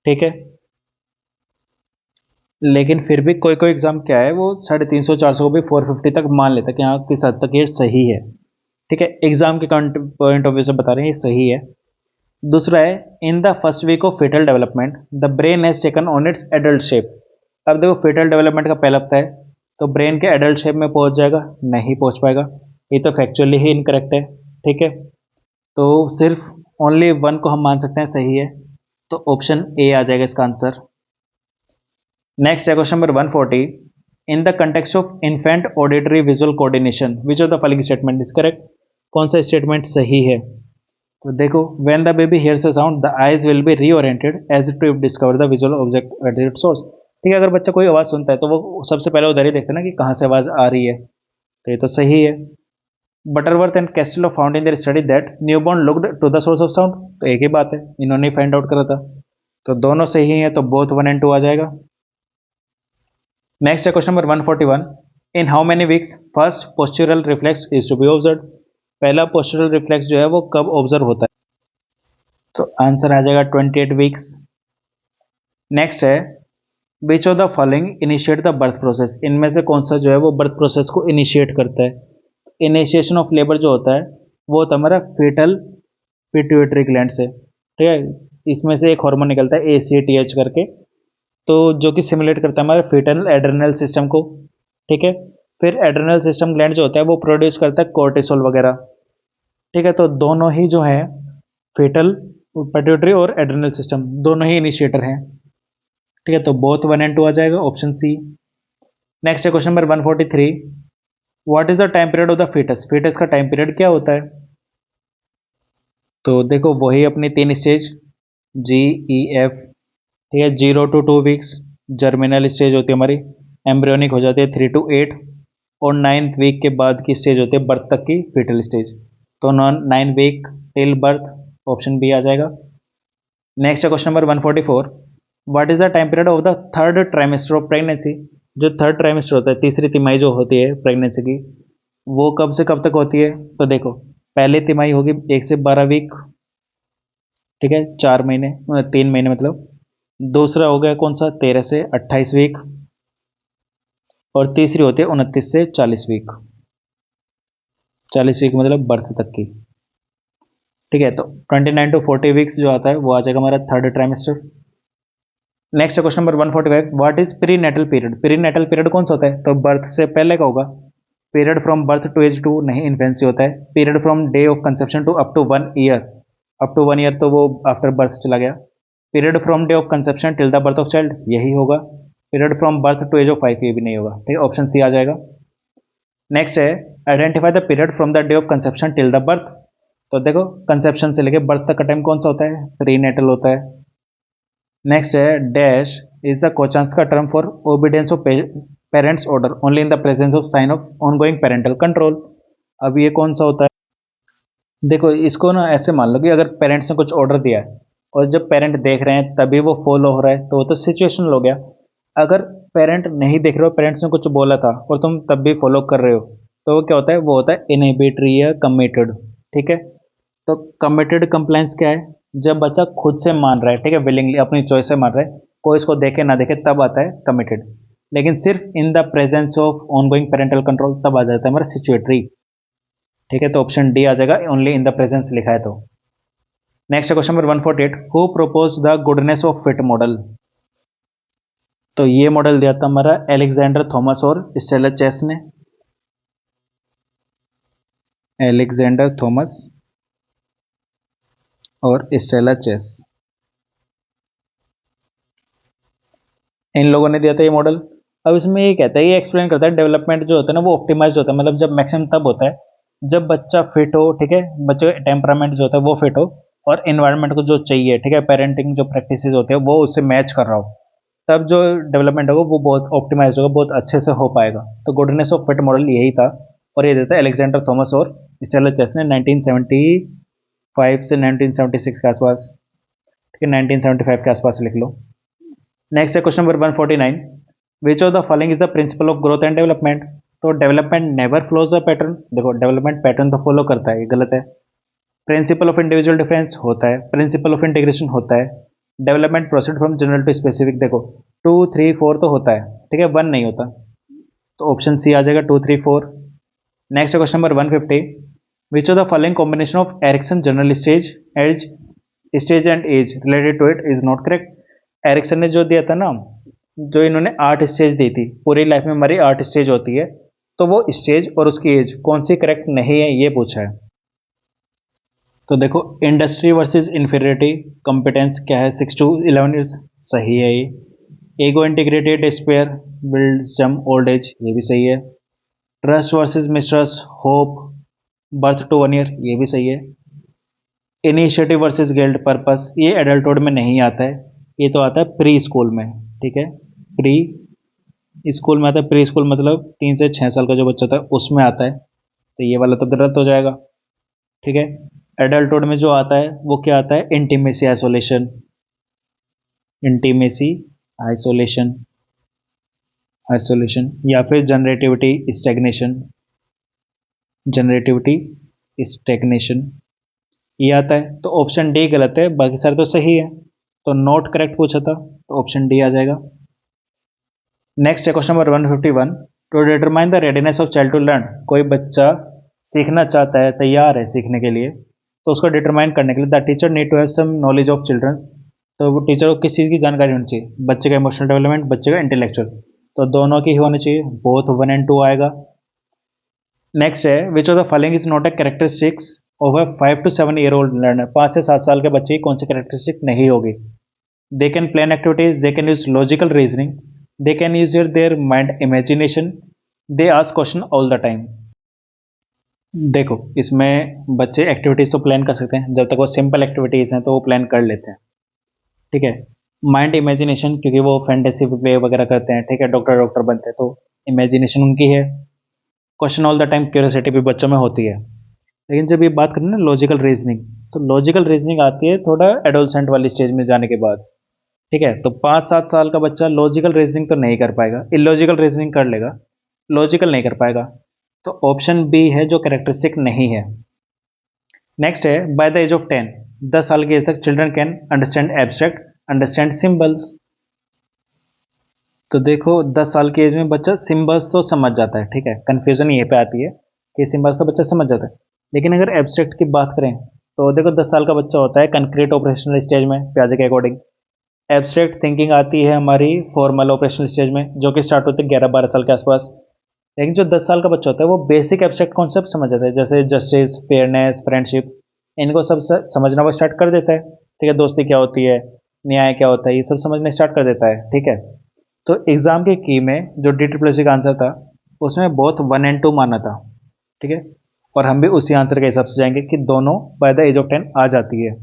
ठीक है, लेकिन फिर भी कोई कोई एग्जाम क्या है वो 350 400 को भी 450 तक मान लेता है कि हाँ किस हद तक ये सही है। ठीक है, एग्जाम के पॉइंट ऑफ व्यू से बता रहे हैं ये सही है। दूसरा है in the first week of foetal development the brain has taken on its adult shape. अब देखो फेटल डेवलपमेंट का पहला हफ्ता है तो ब्रेन के एडल्ट शेप में पहुंच जाएगा? नहीं पहुंच पाएगा, ये तो फैक्चुअली ही इनकरेक्ट है। ठीक है, तो सिर्फ ओनली 1 को हम मान सकते हैं सही है, तो ऑप्शन ए आ जाएगा इसका आंसर। नेक्स्ट है question number 140। In the context of infant auditory visual coordination which of the following statement is correct. कौन सा स्टेटमेंट सही है? तो देखो when the baby hears a sound the eyes will be reoriented as to discover the visual object at its source. ठीक है, अगर बच्चा कोई आवाज़ सुनता है तो वो सबसे पहले उधर ही देखता है ना कि कहाँ से आवाज़ आ रही है, तो ये तो सही है। Butterworth and Castillo found in their study that newborn looked to the source of sound, तो एक ही बात है, इन्होंने फाइंड आउट करा था। तो दोनों सही हैं, तो बोथ 1 and 2 आ जाएगा। नेक्स्ट है question number 141। In how many weeks first postural reflex is to be observe. पहला पोस्चरल रिफ्लेक्स जो है वो कब ऑब्जर्व होता है? तो आंसर आ जाएगा 28 वीक्स। नेक्स्ट है which of the following initiate the birth process. इनमें से कौन सा जो है वो बर्थ प्रोसेस को इनिशिएट करता है? इनिशिएशन ऑफ लेबर जो होता है वो होता है हमारा फीटल पिट्यूटरी ग्लैंड से, ठीक है। इसमें से एक हार्मोन निकलता है ACTH करके, तो जो कि सिमुलेट करता है हमारे फीटल एड्रेनल सिस्टम को, ठीक है। फिर एड्रेनल सिस्टम ग्लैंड जो होता है वो प्रोड्यूस करता है कोर्टिसोल वगैरह, ठीक है। तो दोनों ही जो है फीटल पिट्यूटरी और एड्रेनल सिस्टम दोनों ही इनिशिएटर हैं, ठीक है। तो बोथ 1 and 2 आ जाएगा, ऑप्शन सी। नेक्स्ट है question number 143। What is the time period of the foetus. Foetus का टाइम पीरियड क्या होता है? तो देखो वही अपनी 3 स्टेज GEF, ठीक है। 0 to 2 वीक्स जर्मिनल स्टेज होती है हमारी, एम्ब्रियोनिक हो जाती है 3 to 8, और 9th वीक के बाद की स्टेज होती है बर्थ तक की फीटल स्टेज। तो 9 week till birth, option B आ जाएगा। नेक्स्ट है question number 144। What is the time period of the third trimester of pregnancy. जो थर्ड ट्राइमेस्टर होता है, तीसरी तिमाही जो होती है प्रेगनेंसी की, वो कब से कब तक होती है? तो देखो पहली तिमाही होगी 1 से 12 वीक, ठीक है, 4 महीने 3 महीने मतलब। दूसरा हो गया कौन सा, 13 से 28 वीक, और तीसरी होती है 29 से 40 वीक। 40 वीक मतलब बर्थ तक की, ठीक है। तो 29 to 40 वीक्स जो आता है वो आ जाएगा हमारा third trimester. Next question number 145। What is prenatal period. Prenatal period कौन सा होता है? तो बर्थ से पहले का होगा। Period from birth to age 2 नहीं, इन्फेंसी होता है। Period from day of conception to up to 1 year, up to 1 year तो वो आफ्टर बर्थ चला गया। Period from day of conception till the birth of child, यही होगा। Period from birth to age of 5, ये भी नहीं होगा, ठीक है, ऑप्शन सी आ जाएगा। नेक्स्ट है identify the period from the day of conception till the birth. तो देखो कंसेप्शन से लेके बर्थ तक का टाइम कौन सा होता है? प्री नेटल होता है। नेक्स्ट है डैश इज द कोचांस का term for obedience of parents order only in the presence of sine of ongoing parental control. अब ये कौन सा होता है? देखो इसको ना ऐसे मान लो कि अगर पेरेंट्स ने कुछ ऑर्डर दिया है और जब पेरेंट देख रहे हैं तभी वो फॉलो हो रहा है, तो वो तो सिचुएशनल हो गया। अगर पेरेंट नहीं देख रहे हो, पेरेंट्स ने कुछ बोला था और तुम तब भी फॉलो कर रहे हो, तो वो क्या होता है? वो होता है इनहिबिटरी या कमिटेड, ठीक है। तो कमिटेड कंप्लायंस क्या है? जब बच्चा खुद से मान रहा है, ठीक है, विलिंगली अपनी चॉइस से मान रहा है, कोई इसको देखे ना देखे तब आता है कमिटेड। लेकिन सिर्फ in the presence of ongoing parental control तब आ जाता है हमारा सिचुएटरी, ठीक है। तो ऑप्शन डी आ जाएगा, ओनली इन द प्रेजेंस लिखा है तो। Next question number 148। Who propose the goodness of fit model. तो ये मॉडल दिया था हमारा एलेक्जेंडर थॉमस और स्टेला चेस ने। एलेक्जेंडर थॉमस और स्टेला चेस, इन लोगों ने दिया था ये मॉडल। अब इसमें ये कहता है, ये एक्सप्लेन करता है डेवलपमेंट जो होता है ना वो ऑप्टिमाइज होता है, मतलब जब मैक्सिमम तब होता है जब बच्चा फिट हो, ठीक है, बच्चे का टेम्परामेंट जो होता है वो फिट हो, और इन्वायरमेंट को जो चाहिए, ठीक है, पेरेंटिंग जो प्रैक्टिसेस होते हैं वो उससे मैच कर रहा हो, तब जो डेवलपमेंट होगा वो बहुत ऑप्टिमाइज होगा, बहुत अच्छे से हो पाएगा। तो गुडनेस ऑफ फिट मॉडल यही था, और ये देता है एलेक्जेंडर थॉमस और स्टेला चेस ने 1975 से 1976 के आसपास, ठीक है, 1975 के आसपास लिख लो। नेक्स्ट है question number 149। Which of the following is the principle of growth and development. तो development never follows the pattern. देखो डेवलपमेंट पैटर्न तो फॉलो करता है, ये गलत है। प्रिंसिपल ऑफ इंडिविजुअल डिफरेंस होता है, प्रिंसिपल ऑफ इंटीग्रेशन होता है, development proceed from general to specific, देखो 2 3 4 तो होता है, ठीक है, 1 नहीं होता, तो ऑप्शन सी आ जाएगा 2 3 4। Next question number 150। Which of the following combination of Erikson general stage and age related to it is not correct. Erikson ने जो दिया था ना, जो इन्होंने 8 स्टेज दी थी, पूरी लाइफ में हमारी 8 स्टेज होती है, तो वो स्टेज और उसकी एज कौन सी करेक्ट नहीं है ये पूछा है। तो देखो इंडस्ट्री वर्सेस इंफीरियरिटी कॉम्पिटेंस क्या है, 6 to 11 ईयर्स, सही है ये। Ego integrated spare wisdom old age, ये भी सही है। Trust versus mistrust hope birth to 1 year, ये भी सही है। इनिशिएटिव वर्सेस गिल्ड पर्पस, ये एडल्टहुड में नहीं आता है, ये तो आता है प्री स्कूल में, ठीक है, प्री स्कूल में आता है। प्री स्कूल मतलब 3 से 6 साल का जो बच्चा था उसमें आता है, तो ये वाला तो गलत हो जाएगा, ठीक है। एडल्टहुड में जो आता है वो क्या आता है? Intimacy isolation, intimacy, isolation, isolation, या फिर जनरेटिविटी, स्टैग्नेशन, जनरेटिविटी, स्टैग्नेशन, ये आता है। तो ऑप्शन डी गलत है, बाकी सारे तो सही है। तो नॉट करेक्ट पूछा था, तो ऑप्शन डी आ जाएगा। नेक्स्ट है question number 151। To determine the readiness of child to learn, कोई बच्चा सीखना चाहता है, तैयार है सीखने के लिए, तो उसको डिटरमाइन करने के लिए the teacher need to have some knowledge of childrens, तो वो टीचर को किस चीज़ की जानकारी होनी चाहिए, बच्चे का इमोशनल डेवलपमेंट, बच्चे का इंटेलेक्चुअल, तो दोनों की होनी चाहिए, बोथ 1 and 2 आएगा। नेक्स्ट है which of the following is not a characteristics of a 5 to 7 year old learner, 5 से 7 साल के बच्चे की कौन सी कैरेक्टरिस्टिक नहीं होगी। They can plan activities, they can use logical reasoning, they can use their mind imagination, they ask question all the time. देखो इसमें बच्चे एक्टिविटीज तो प्लान कर सकते हैं, जब तक वो सिंपल एक्टिविटीज हैं तो वो प्लान कर लेते हैं, ठीक है। माइंड इमेजिनेशन क्योंकि वो फैंटेसी प्ले वगैरह करते हैं, ठीक है, डॉक्टर डॉक्टर बनते हैं, तो इमेजिनेशन उनकी है। Question all the time, curiosity भी बच्चों में होती है। लेकिन जब ये बात करें ना लॉजिकल रीजनिंग, तो लॉजिकल रीजनिंग आती है थोड़ा एडोलसेंट वाली स्टेज में जाने के बाद, ठीक है। तो 5-7 साल का बच्चा लॉजिकल रीजनिंग तो नहीं कर पाएगा, इलॉजिकल रीजनिंग कर लेगा, लॉजिकल नहीं कर पाएगा। तो ऑप्शन बी है जो कैरेक्टरिस्टिक नहीं है। नेक्स्ट है बाय द एज ऑफ 10, 10 साल की एज तक children can understand abstract, understand symbols. तो देखो 10 साल की एज में बच्चा सिंबल्स तो समझ जाता है, ठीक है, कंफ्यूजन ये पे आती है कि सिंबल्स तो बच्चा समझ जाता है, लेकिन अगर एब्स्ट्रैक्ट की बात करें तो देखो 10 साल का बच्चा होता है कंक्रीट ऑपरेशनल स्टेज में, पियाजे के अकॉर्डिंग। एब्स्ट्रैक्ट थिंकिंग आती है हमारी फॉर्मल ऑपरेशनल स्टेज में, जो कि स्टार्ट होती है 11-12 साल के आसपास। लेकिन जो 10 साल का बच्चा होता है वो बेसिक एब्स्ट्रैक्ट कॉन्सेप्ट समझ जाता है, जैसे जस्टिस, फेयरनेस, फ्रेंडशिप, इनको सब समझना वो स्टार्ट कर देता है, ठीक है। दोस्ती क्या होती है, न्याय क्या होता है, ये सब समझना स्टार्ट कर देता है, ठीक है। तो एग्जाम के की में जो डी ट्रिपल का आंसर था उसमें बोथ 1 and 2 माना था, ठीक है। और हम भी उसी आंसर के हिसाब से जाएंगे कि दोनों बाय द एज ऑफ 10 आ जाती है,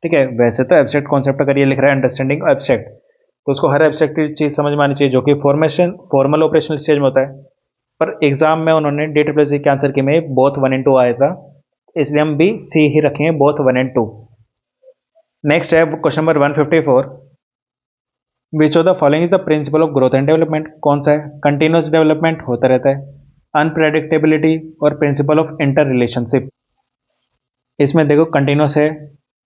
ठीक है। वैसे तो एब्स्ट्रैक्ट कॉन्सेप्ट अगर ये लिख रहा है अंडरस्टैंडिंग एब्स्ट्रैक्ट, तो उसको हर एब्स्ट्रैक्ट की चीज़ समझ में आनी चाहिए जो कि फॉर्मल ऑपरेशनल स्टेज में होता है। पर एग्जाम में उन्होंने डी ट्रिपल के आंसर की में बोथ 1 and 2 आया था, इसलिए हम भी सी ही रखेंगे, बोथ 1 and 2। नेक्स्ट है question number 154। Which of the following is the principle of growth and development, कौन सा है। कंटिन्यूस डेवलपमेंट होता रहता है, अनप्रेडिक्टेबिलिटी और प्रिंसिपल ऑफ इंटर रिलेशनशिप। इसमें देखो कंटिन्यूस है,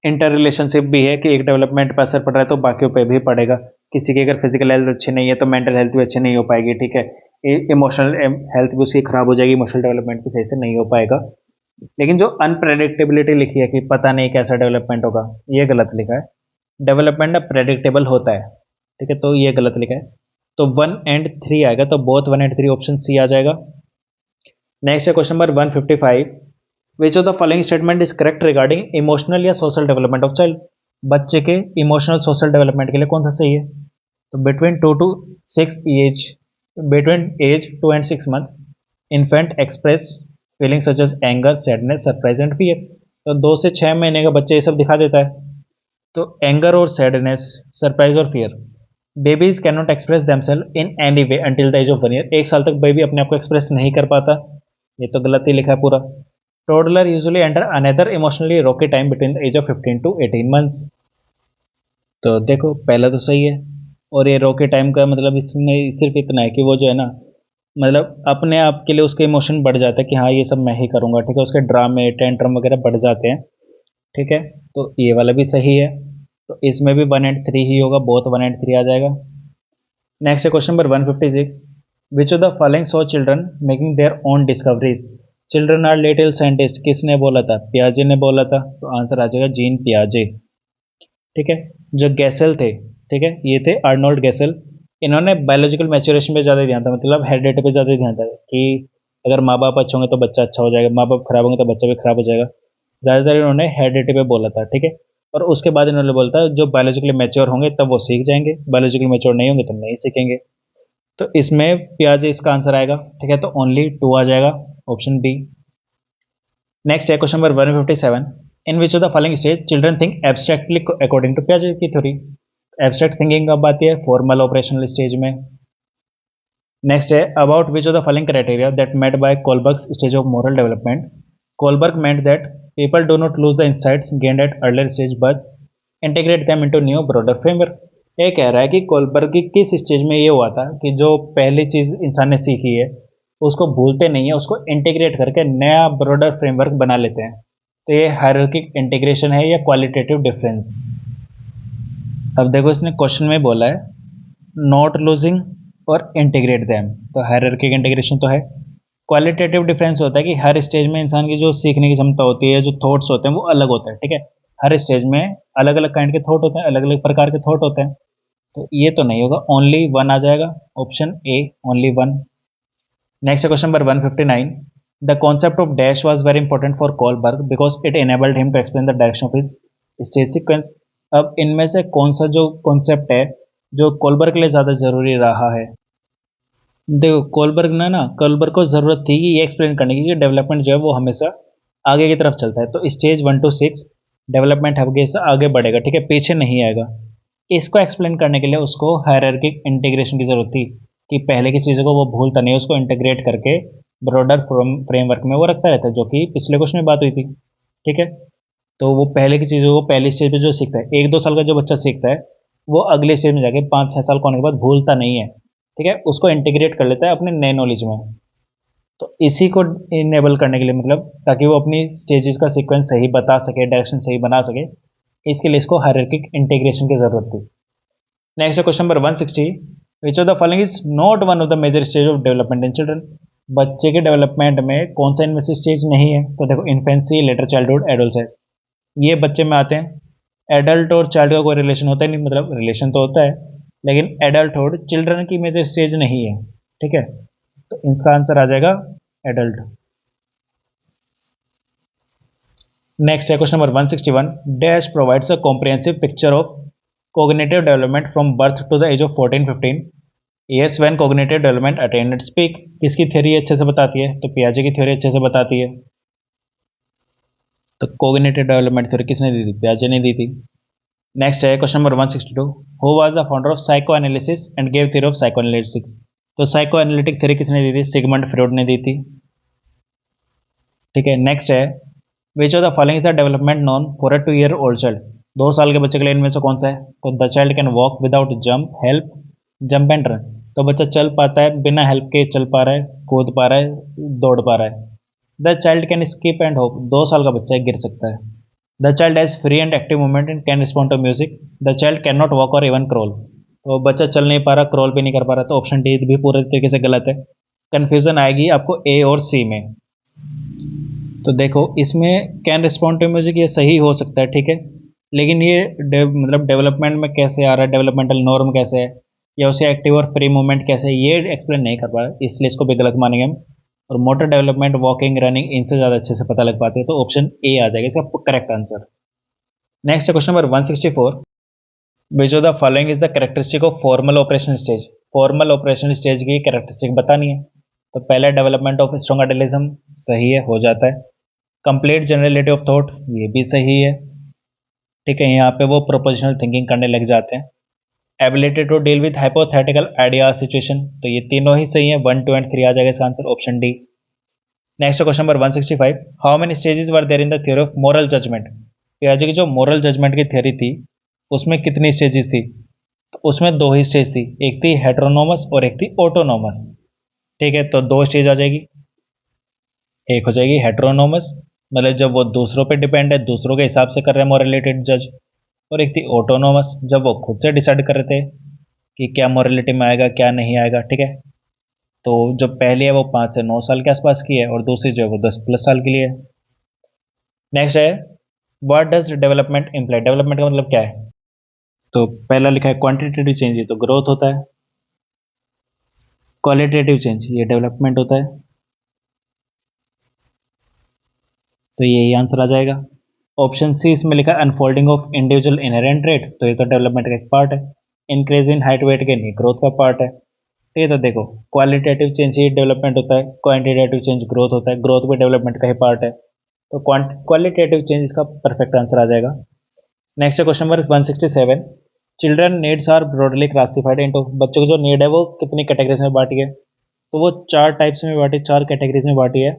इंटर रिलेशनशिप भी है कि एक डेवलपमेंट पर असर पड़ रहा है तो बाकियों पे भी पड़ेगा। किसी की अगर फिजिकल हेल्थ अच्छी नहीं है तो मेंटल हेल्थ भी अच्छी नहीं हो पाएगी, ठीक है। इमोशनल हेल्थ भी उसकी खराब हो जाएगी, इमोशनल डेवलपमेंट भी सही से नहीं हो पाएगा। लेकिन जो अनप्रेडिक्टेबिलिटी लिखी है कि पता नहीं कैसा डेवलपमेंट होगा, ये गलत लिखा है। डेवलपमेंट प्रेडिक्टेबल होता है, ठीक है, तो ये गलत लिखा है। तो 1 and 3 आएगा, तो बोथ 1 and 3 ऑप्शन सी आ जाएगा। नेक्स्ट है question number 155। Which of the following statement is correct regarding emotional या सोशल डेवलपमेंट ऑफ चाइल्ड, बच्चे के इमोशनल सोशल डेवलपमेंट के लिए कौन सा सही है। तो between 2 to 6 age, between age 2 and 6 months infant express feeling such as anger, sadness, surprise and fear. तो 2 से 6 महीने का बच्चा ये सब दिखा देता है। तो एंगर और सैडनेस, सरप्राइज और fear, babies can not express themselves in any way until the age of 1 year, 1 साल तक बेबी अपने आप को एक्सप्रेस नहीं कर पाता, ये तो गलत ही लिखा है पूरा। Toddler usually enter another emotionally rocky time between the age of 15 to 18 months। तो देखो पहला तो सही है, और ये रॉकी टाइम का मतलब इसमें सिर्फ इतना है कि वो जो है ना, मतलब अपने आप के लिए उसके इमोशन बढ़ जाता है कि हाँ ये सब मैं ही करूँगा, ठीक है, उसके ड्रामे टेंट्रम वगैरह बढ़ जाते हैं, ठीक है। तो ये वाला भी सही है, तो इसमें भी 1 and 3 ही होगा, बोथ 1 and 3 आ जाएगा। नेक्स्ट है question number 156। Which of the following so children making their own discoveries, children are little scientist, किसने बोला था, पियाजे ने बोला था, तो आंसर आ जाएगा जीन पियाजे, ठीक है। जो गैसल थे, ठीक है, ये थे आर्नोल्ड गैसल, इन्होंने बायोलॉजिकल मैच्योरेशन पे ज़्यादा ध्यान था, मतलब हेरिडिटी पे ज़्यादा ध्यान था कि अगर माँ बाप अच्छे होंगे तो बच्चा अच्छा हो जाएगा, माँ बाप खराब होंगे तो बच्चा भी खराब हो जाएगा। ज़्यादातर इन्होंने हेरिडिटी पे बोला था, ठीक है। और उसके बाद इन्होंने बोला था जो बायोलॉजिकली मैच्योर होंगे तब वो सीख जाएंगे, बायोलॉजिकली मैच्योर नहीं होंगे तो नहीं सीखेंगे। तो इसमें पियाजे इसका आंसर आएगा, ठीक है, तो ओनली 2 आ जाएगा, ऑप्शन बी। नेक्स्ट है question number 157। In which of the following stage children think abstractly according to पियाजे की थ्योरी, एब्स्ट्रैक्ट थिंकिंग कब आती है, फॉर्मल ऑपरेशनल स्टेज में। नेक्स्ट है about which of the following criteria that met by Kohlberg stage of moral development, Kohlberg meant that people do not lose the insights gained at earlier stage but integrate them into new broader framework। ये कह रहा है कि Kohlberg की किस stage में ये हुआ था कि जो पहली चीज़ इंसान ने सीखी है उसको भूलते नहीं है, उसको इंटीग्रेट करके नया ब्रॉडर फ्रेमवर्क बना लेते हैं। तो ये हायरार्किक इंटीग्रेशन है या क्वालिटेटिव डिफरेंस। अब देखो इसने क्वेश्चन में बोला है नॉट लूजिंग और इंटीग्रेट दैम, तो हायरार्किक इंटीग्रेशन तो है। क्वालिटेटिव डिफरेंस होता है कि हर स्टेज में इंसान की जो सीखने की क्षमता होती है, जो थॉट्स होते हैं वो अलग होते हैं, ठीक है। हर स्टेज में अलग अलग काइंड के थॉट होते हैं, अलग अलग प्रकार के थॉट होते हैं। तो ये तो नहीं होगा, ओनली वन आ जाएगा, option A only one. Next question number 159। The concept of dash was very important for Kohlberg because it enabled him to explain the direction of his stage sequence. अब इनमें से कौन सा जो कॉन्सेप्ट है जो कोलबर्ग के लिए ज़्यादा जरूरी रहा है। देखो कोलबर्ग को ज़रूरत थी कि ये एक्सप्लेन करने की कि डेवलपमेंट जो है वो हमेशा आगे की तरफ चलता है, तो स्टेज 1 to 6 डेवलपमेंट हमेशा आगे बढ़ेगा, ठीक है, पीछे नहीं आएगा। इसको एक्सप्लेन करने के लिए उसको हायरार्किक इंटीग्रेशन की ज़रूरत थी कि पहले की चीज़ों को वो भूलता नहीं, उसको इंटीग्रेट करके ब्रॉडर फ्रेमवर्क में वो रखता रहता है, जो कि पिछले क्वेश्चन में बात हुई थी, ठीक है। तो वो पहले की चीज़ों को पहली स्टेज पे जो सीखता है, 1-2 साल का जो बच्चा सीखता है वो अगले स्टेज में जाके 5-6 साल का होने के बाद भूलता नहीं है, ठीक है, उसको इंटीग्रेट कर लेता है अपने नए नॉलेज में। तो इसी को इनेबल करने के लिए, मतलब ताकि वो अपनी स्टेजेस का सीक्वेंस सही बता सके, डायरेक्शन सही बना सके, इसके लिए इसको हायरार्किक इंटीग्रेशन की जरूरत थी। Next question number 160। Which of the following is not one of the major stage of development in children. बच्चे के डेवलपमेंट में कौन सा इनमें से स्टेज नहीं है। तो देखो इन्फेंसी, लेटर चाइल्डहुड, एडोलसेंस, ये बच्चे में आते हैं। एडल्ट और चाइल्ड का कोई रिलेशन होता ही नहीं, मतलब रिलेशन तो होता है लेकिन एडल्टहुड चिल्ड्रन की मेजर स्टेज नहीं है, ठीक है। तो इसका आंसर आ जाएगा एडल्ट। नेक्स्ट है question number 161। Dash provides a comprehensive picture of cognitive development from birth to the age of 14-15 years when cognitive development attained its peak। किसकी थ्योरी अच्छे से बताती है। तो पियाजे की थ्योरी अच्छे से बताती है। तो cognitive development थ्योरी किसने दी थी, पियाजे ने दी थी। नेक्स्ट है question number 162। Who was the founder of psycho analysis and gave theory of psycho analytics. तो साइको एनालिटिक थ्योरी किसने दी थी, सिगमंड फ्रॉइड ने दी थी, ठीक है। नेक्स्ट है which of the following is the development known for a 2 year old child. 2 साल के बच्चे के लिए इनमें से कौन सा है। तो the child can walk without jump help jump and run. तो बच्चा चल पाता है, बिना हेल्प के चल पा रहा है, कूद पा रहा है, दौड़ पा रहा है। The child can skip and hop. 2 साल का बच्चा गिर सकता है। The child has free and active movement and can respond to music. The child can not walk or even crawl. तो बच्चा चल नहीं पा रहा, क्रॉल भी नहीं कर पा रहा, तो ऑप्शन डी भी पूरे तरीके से गलत है। कंफ्यूजन आएगी आपको ए और सी में। तो देखो इसमें कैन रिस्पॉन्ड टू म्यूजिक ये सही हो सकता है, ठीक है, लेकिन ये मतलब डेवलपमेंट में कैसे आ रहा है, डेवलपमेंटल नॉर्म कैसे है या उसे एक्टिव और फ्री मूवमेंट कैसे है, ये एक्सप्लेन नहीं कर पा रहा, इसलिए इसको भी गलत मानेंगे हम। और मोटर डेवलपमेंट, वॉकिंग, रनिंग, इनसे ज़्यादा अच्छे से पता लग पाते हैं, तो ऑप्शन ए आ जाएगा इसका correct answer. Next question number 164। Which of the following is the characteristic of formal operation stage. Formal operation stage की कैरेक्टरिस्टिक बतानी है। तो पहला डेवलपमेंट ऑफ स्ट्रॉन्ग आइडियलिज्म, सही है, हो जाता है। कंप्लीट जनरलिटी ऑफ थॉट, ये भी सही है, ठीक है, यहाँ पे वो प्रोपोजिशनल थिंकिंग करने लग जाते हैं। Ability to deal with hypothetical idea situation, तो ये तीनों ही सही है, 1, 2 एंड 3 आ जाएगा इसका answer, option D. Next question number 165। How many stages were there in the theory of moral judgement. पियाजे की जो मोरल जजमेंट की थ्योरी थी उसमें कितनी स्टेजेस थी। तो उसमें 2 ही स्टेज थी, एक थी हेट्रोनोमस और एक थी ऑटोनोमस, ठीक है। तो 2 स्टेज आ जाएगी, एक हो जाएगी हेट्रोनोमस, मतलब जब वो दूसरों पे डिपेंड है, दूसरों के हिसाब से कर रहे हैं मोरलिटी जज, और एक थी ऑटोनोमस, जब वो खुद से डिसाइड कर रहे थे कि क्या मोरलिटी में आएगा क्या नहीं आएगा, ठीक है। तो जो पहली है वो 5 से 9 साल के आसपास की है और दूसरी जो है वो 10+ साल के लिए है। नेक्स्ट है what does development imply. Development का मतलब क्या है। तो पहला लिखा है क्वांटिटेटिव चेंज, ये तो ग्रोथ होता है। क्वालिटेटिव चेंज ये डेवलपमेंट होता है, तो यही आंसर आ जाएगा। ऑप्शन सी इसमें लिखा है unfolding of individual inherent trait, तो ये तो डेवलपमेंट का एक पार्ट है। Increase in height weight gain ये ग्रोथ का पार्ट है, ठीक है। तो देखो क्वालिटेटिव चेंज ही डेवलपमेंट होता है, क्वांटिटेटिव चेंज ग्रोथ होता है, ग्रोथ भी डेवलपमेंट का ही पार्ट है, तो क्वालिटेटिव चेंज इसका परफेक्ट आंसर आ जाएगा। Next question number 167। Children needs are broadly classified into. बच्चों की जो नीड है वो कितनी कैटेगरीज में बांटी है। तो वो 4 टाइप्स में बांटी, 4 कैटेगरीज में बांटी है,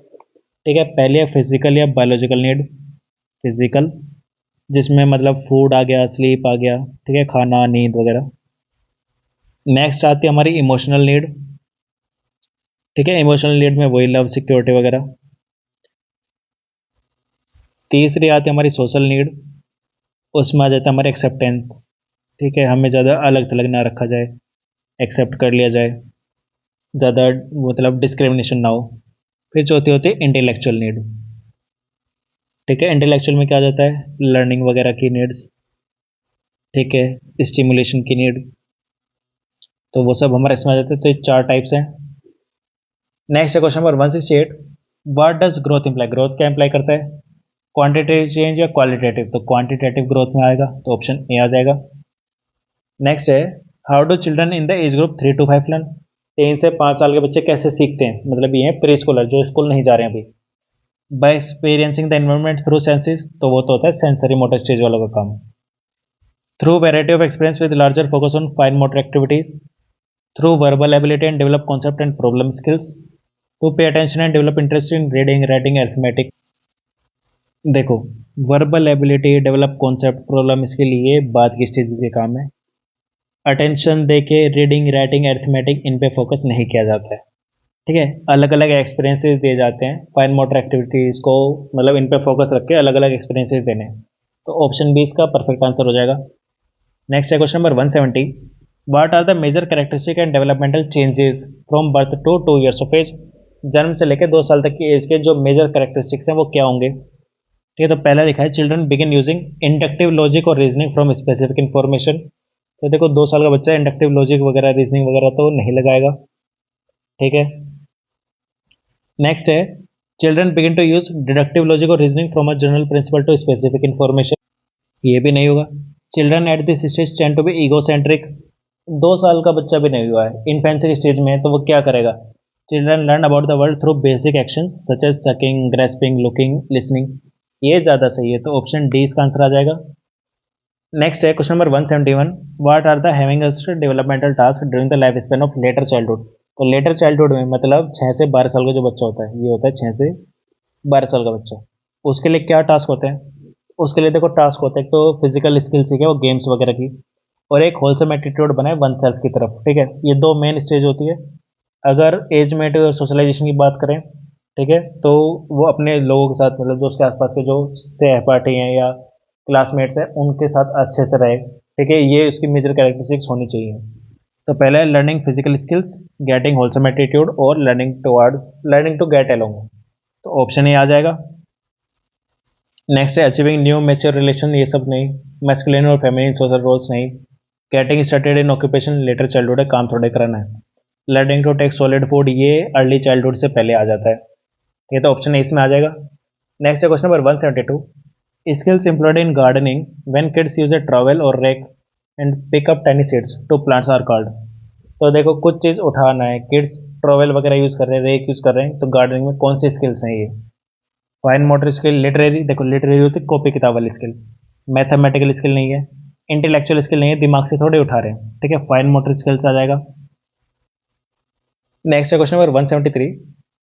ठीक है। पहले है फिजिकल या बायोलॉजिकल नीड। फिजिकल जिसमें मतलब फूड आ गया, स्लीप आ गया, ठीक है, खाना, नींद वगैरह। नेक्स्ट आती है हमारी इमोशनल नीड। ठीक है, इमोशनल नीड में वही लव, सिक्योरिटी वगैरह। तीसरी आती है हमारी सोशल नीड, उसमें आ जाता है हमारे एक्सेप्टेंस। ठीक है, हमें ज़्यादा अलग थलग ना रखा जाए, एक्सेप्ट कर लिया जाए, ज़्यादा मतलब डिस्क्रिमिनेशन ना हो। फिर चौथी होती है इंटेलेक्चुअल नीड। ठीक है, इंटेलेक्चुअल में क्या आ जाता है, लर्निंग वगैरह की नीड्स। ठीक है, स्टिमुलेशन की नीड, तो वो सब हमारे इसमें आ जाते हैं। तो ये चार टाइप्स हैं। नेक्स्ट है question number 168, what does growth imply, growth क्या इंप्लाई करता है, क्वांटिटेटिव चेंज या क्वालिटेटिव, तो क्वांटिटेटिव ग्रोथ में आएगा, तो ऑप्शन ए आ जाएगा। नेक्स्ट है, how do children in the age group 3 to 5 learn, 3 से 5 साल के बच्चे कैसे सीखते हैं, मतलब ये है प्री स्कूलर जो स्कूल नहीं जा रहे हैं अभी। By experiencing the environment through senses, तो वो तो होता है सेंसरी मोटर स्टेज वालों का काम। Through variety of experience with larger focus on fine motor activities, through verbal ability and develop concept and problem skills, to pay attention and develop interest in reading writing arithmetic. देखो, verbal ability, develop concept, problem skill, ये बाद की stages के काम है। Attention देके reading writing arithmetic इन पे focus नहीं किया जाता है। ठीक है, अलग अलग एक्सपीरियंसेस दिए जाते हैं फाइन मोटर एक्टिविटीज़ को, मतलब इन पे फोकस रख के अलग अलग एक्सपीरियंसेस देने हैं। तो ऑप्शन बी इसका परफेक्ट आंसर हो जाएगा। नेक्स्ट है question number 170, what are the major characteristic and developmental changes from birth to 2 years of age, जन्म से लेकर 2 साल तक की एज के जो मेजर कैरेक्टरिस्टिक्स हैं वो क्या होंगे। ठीक है, तो पहला लिखा है, children begin using inductive logic और रीजनिंग फ्रॉम स्पेसिफिक इन्फॉर्मेशन। तो देखो, 2 साल का बच्चा इंडक्टिव लॉजिक वगैरह रीजनिंग वगैरह तो नहीं लगाएगा। ठीक है, नेक्स्ट है, children begin to use deductive logic और reasoning from a general principle to specific information, ये भी नहीं होगा। Children at this stage tend to be egocentric, 2 साल का बच्चा भी नहीं हुआ है, इन्फेंसी के स्टेज में है, तो वो क्या करेगा, children learn about the world through basic actions such as sucking, grasping, looking, listening, ये ज़्यादा सही है, तो ऑप्शन डी इसका आंसर आ जाएगा। नेक्स्ट है question number 171, what are the heaviest developmental task during the life span of later childhood, तो लेटर चाइल्डहुड में मतलब 6 से 12 साल का जो बच्चा होता है, ये होता है 6 से 12 साल का बच्चा, उसके लिए क्या टास्क होते हैं। उसके लिए देखो, टास्क होते हैं, एक तो फिजिकल स्किल सीखे वो गेम्स वगैरह की, और एक होलसम एटीट्यूड बनाए वन सेल्फ की तरफ। ठीक है, ये दो मेन स्टेज होती है। अगर एज मेट सोशलाइजेशन की बात करें, ठीक है, तो वो अपने लोगों के साथ, मतलब जो उसके आसपास के जो सहपाठी हैं या क्लासमेट्स हैं उनके साथ अच्छे से रहे। ठीक है, ये उसकी मेजर कैरेक्टरिस्टिक्स होनी चाहिए। तो पहले है learning physical skills, getting wholesome attitude, और लर्निंग टू गेट अलोंग, तो ऑप्शन ए आ जाएगा। नेक्स्ट है अचीविंग न्यू मेच्योर रिलेशन, ये सब नहीं। मैस्कुलिन और फेमिनिन सोशल रोल्स नहीं। Getting started in occupation, later childhood है, काम थोड़े कराना है। Learning to take solid food, ये अर्ली चाइल्डहुड से पहले आ जाता है, ये तो ऑप्शन इसमें आ जाएगा। नेक्स्ट है question number 172, skills employed in gardening when kids use a trowel or rake and pick up tiny seeds to plants are called, तो देखो, कुछ चीज़ उठाना है, किड्स ट्रॉवेल वगैरह यूज़ कर रहे हैं, रेक यूज़ कर रहे हैं, तो गार्डनिंग में कौन सी स्किल्स हैं ये। फाइन मोटर स्किल, लिटरेरी, देखो लिटरेरी होती है कॉपी किताब वाली स्किल, मैथमेटिकल स्किल नहीं है, इंटेलेक्चुअल स्किल नहीं है, दिमाग से थोड़े उठा रहे हैं। ठीक है, फाइन मोटर स्किल्स आ जाएगा। नेक्स्ट है question number 173,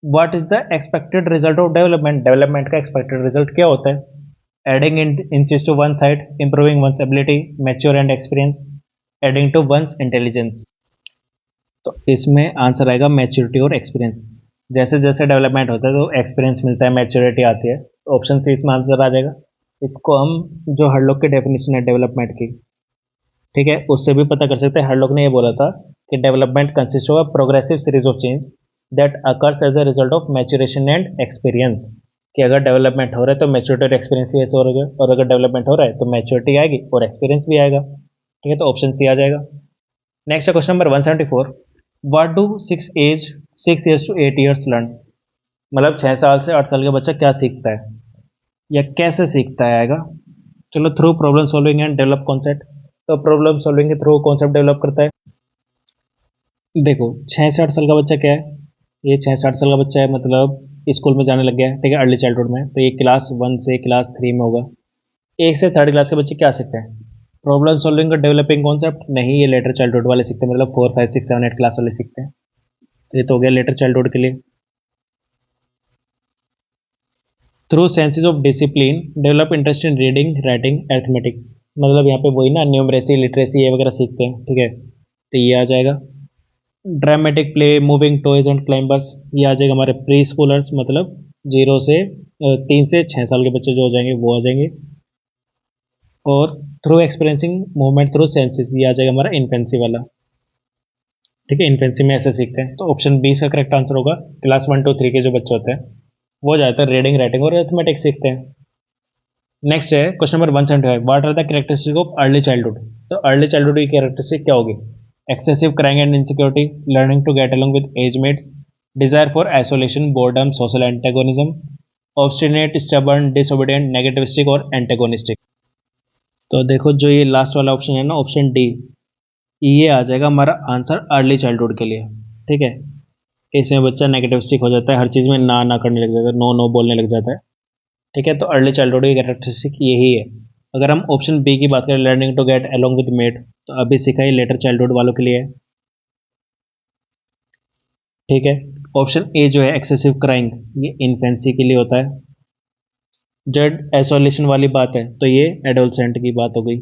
what is the expected result of development, development का एक्सपेक्टेड रिजल्ट क्या होता है। Adding inches to one side, improving one's ability, mature and experience, adding to one's intelligence, तो इसमें answer आएगा maturity और एक्सपीरियंस। जैसे जैसे डेवलपमेंट होता है तो एक्सपीरियंस मिलता है, मैच्योरिटी आती है, तो ऑप्शन सी इसमें आंसर आ जाएगा। इसको हम जो हरलोक की डेफिनेशन है डेवलपमेंट की, ठीक है, उससे भी पता कर सकते हैं। हरलोक ने ये बोला था कि development consist of a progressive series of change that occurs as a result of maturation and experience, कि अगर डेवलपमेंट हो रहा है तो मैच्योरिटी और एक्सपीरियंस भी ऐसे हो रहा है, और अगर डेवलपमेंट हो रहा है तो मैच्योरिटी आएगी और एक्सपीरियंस भी आएगा। ठीक है, तो ऑप्शन सी आ जाएगा। Next question number 174, what do 6 years to 8 years learn, मतलब 6 साल से 8 साल का बच्चा क्या सीखता है या कैसे सीखता है आएगा। चलो, through problem solving and develop concept, तो प्रॉब्लम सॉल्विंग के थ्रू कॉन्सेप्ट डेवलप करता है। देखो, 6 से 8 साल का बच्चा क्या है, ये 6 से 8 साल का बच्चा है, मतलब स्कूल में जाने लग गया है। ठीक है, अर्ली चाइल्डहुड में, तो ये क्लास 1 से क्लास 3 में होगा। 1 से 3rd क्लास के बच्चे क्या सीखते हैं, प्रॉब्लम सॉल्विंग और डेवलपिंग कॉन्सेप्ट नहीं, ये लेटर चाइल्डहुड वाले सीखते हैं, मतलब 4 5 6 7 8 क्लास वाले सीखते हैं। तो ये तो हो गया लेटर चाइल्डहुड के लिए। Through senses of discipline develop interest in reading writing arithmetic, मतलब यहाँ पे वही ना, न्यूमरेसी लिटरेसी ये वगैरह सीखते हैं। ठीक है, तो ये आ जाएगा। Dramatic play, moving toys and climbers, ये आ जाएगा हमारे प्री स्कूलर्स, मतलब 3 से 6 साल के बच्चे जो हो जाएंगे वो आ जाएंगे। और through experiencing movement through senses, ये आ जाएगा हमारा इन्फेंसी वाला। ठीक है, इन्फेंसी में ऐसे सीखते हैं। तो ऑप्शन बी इसका करेक्ट आंसर होगा। क्लास 1 2 3 के जो बच्चे होते हैं वो ज़्यादातर रीडिंग, राइटिंग और अर्थमेटिक सीखते हैं। नेक्स्ट है question number 175, what are the characteristic of early childhood. तो अर्ली चाइल्डहुड की कैरेक्टरिस्टिक क्या होगी? Excessive crying and insecurity, learning to get along with age mates, desire for isolation, boredom, social antagonism, obstinate, stubborn, disobedient, negativistic और antagonistic. तो देखो जो ये last वाला ऑप्शन है ना, ऑप्शन डी, ये आ जाएगा हमारा आंसर अर्ली चाइल्डहुड के लिए। ठीक है, इसमें बच्चा नेगेटिविस्टिक हो जाता है, हर चीज़ में ना ना करने लग जाता है, नो नो बोलने लग जाता है। ठीक है, तो अर्ली चाइल्डहुड की कैरेक्टरिस्टिक यही है। अगर हम ऑप्शन बी की बात करें, learning to get along with mate, तो अभी सीखा ही लेटर चाइल्डहुड वालों के लिए है। ठीक है, ऑप्शन ए जो है एक्सेसिव क्राइंग, ये इन्फेंसी के लिए होता है। जब आइसोलेशन वाली बात है तो ये एडोलसेंट की बात हो गई।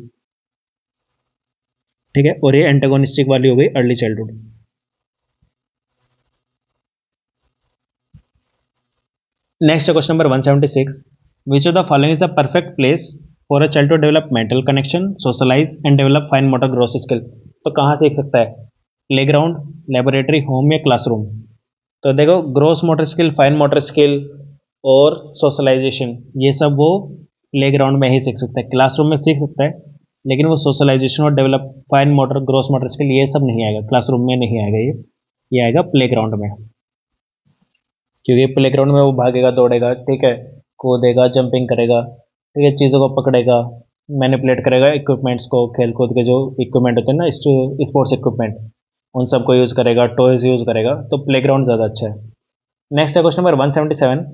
ठीक है, और ये एंटागोनिस्टिक वाली हो गई early childhood. Next question number 176, which of the following is the perfect place for a child to develop mental connection, socialise and develop fine motor growth skill. तो कहाँ सीख सकता है? प्ले ग्राउंड, लेबोरेटरी, होम या classroom. तो देखो, gross motor skill, fine motor skill और socialisation, ये सब वो प्ले ग्राउंड में ही सीख सकता है, क्लासरूम में सीख सकता है, लेकिन वो सोशलाइजेशन और develop fine motor gross motor skill ये सब नहीं आएगा, क्लासरूम में नहीं आएगा, ये आएगा प्ले ग्राउंड में। क्योंकि प्ले ग्राउंड में वो भागेगा, दौड़ेगा, ठीक है, कूदेगा, जंपिंग करेगा, ठीक है, चीज़ों को पकड़ेगा, मैनिपुलेट करेगा, इक्विपमेंट्स को, खेल कूद के जो इक्विपमेंट होते हैं ना, स्पोर्ट्स इक्विपमेंट, उन सबको यूज़ करेगा, टॉयज यूज़ करेगा, तो प्ले ग्राउंड ज़्यादा अच्छा है। नेक्स्ट है question number 177,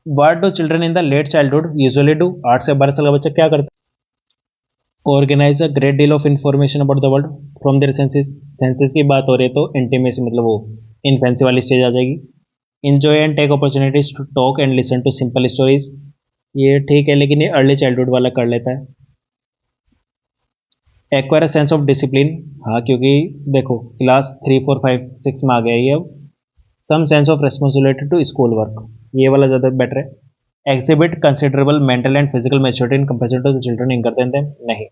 what do children in the late childhood usually do. 8 से 12 साल का बच्चा क्या करता है? Organise a great deal of information about the world from their senses. Senses की बात हो रही है तो इंटीमेसी, मतलब वो इनफेंसी वाली स्टेज आ जाएगी। enjoy and take opportunities to talk and listen to simple stories, ये ठीक है, लेकिन ये अर्ली चाइल्डहुड वाला कर लेता है। एक्वायर सेंस ऑफ डिसिप्लिन, हाँ, क्योंकि देखो क्लास 3 4 5 6 में आ गया ये अब। Some sense of responsibility to school work, ये वाला ज़्यादा बेटर है। Exhibit considerable mental and physical maturity in comparison to the children in करते हैं, नहीं।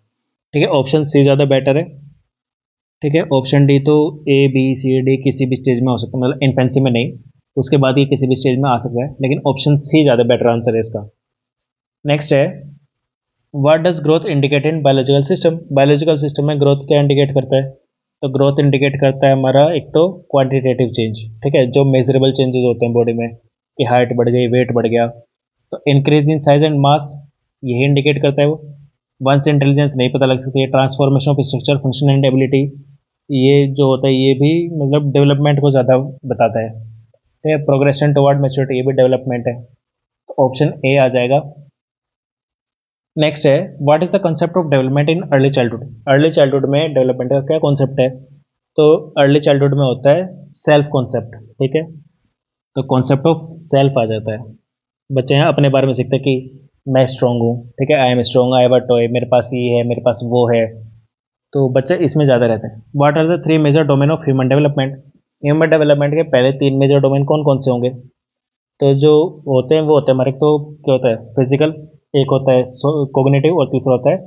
ठीक है, ऑप्शन सी ज़्यादा बेटर है। ठीक है, ऑप्शन डी तो ए बी सी डी किसी भी स्टेज में हो सकता है, मतलब इन्फेंसी में नहीं, उसके बाद ये किसी भी स्टेज में आ सकता है, लेकिन ऑप्शन सी ज़्यादा बेटर आंसर है इसका। नेक्स्ट है, what does growth indicate in biological system. Biological system में ग्रोथ क्या इंडिकेट करता है? तो ग्रोथ इंडिकेट करता है हमारा एक तो क्वांटिटेटिव चेंज, ठीक है, जो मेजरेबल चेंजेस होते हैं बॉडी में, कि हाइट बढ़ गई, वेट बढ़ गया, तो increase in size and mass, यही इंडिकेट करता है वो। वंस इंटेलिजेंस नहीं पता लग सकती है। Transformation of structure, function and ability, ये जो होता है ये भी मतलब डेवलपमेंट को ज़्यादा बताता है। ठीक है, प्रोग्रेशन टुवर्ड मैच्योरिटी, ये भी डेवलपमेंट है, तो ऑप्शन ए आ जाएगा। नेक्स्ट है, what is the concept of development in early childhood. Early childhood में डेवलपमेंट का क्या कॉन्सेप्ट है? तो अर्ली चाइल्डहुड में होता है सेल्फ कॉन्सेप्ट। ठीक है, तो कॉन्सेप्ट ऑफ सेल्फ आ जाता है। बच्चे यहाँ अपने बारे में सीखते हैं कि मैं स्ट्रांग हूँ, ठीक है, I am strong, I have a toy, मेरे पास ये है, मेरे पास वो है, तो बच्चा इसमें ज़्यादा रहता है। What are the 3 major domain of human development. Human development के पहले 3 मेजर डोमेन कौन कौन से होंगे? तो जो होते हैं वो होते हैं हमारे, तो क्या होता है, फिजिकल, एक होता है कोग्निटिव, और तीसरा होता है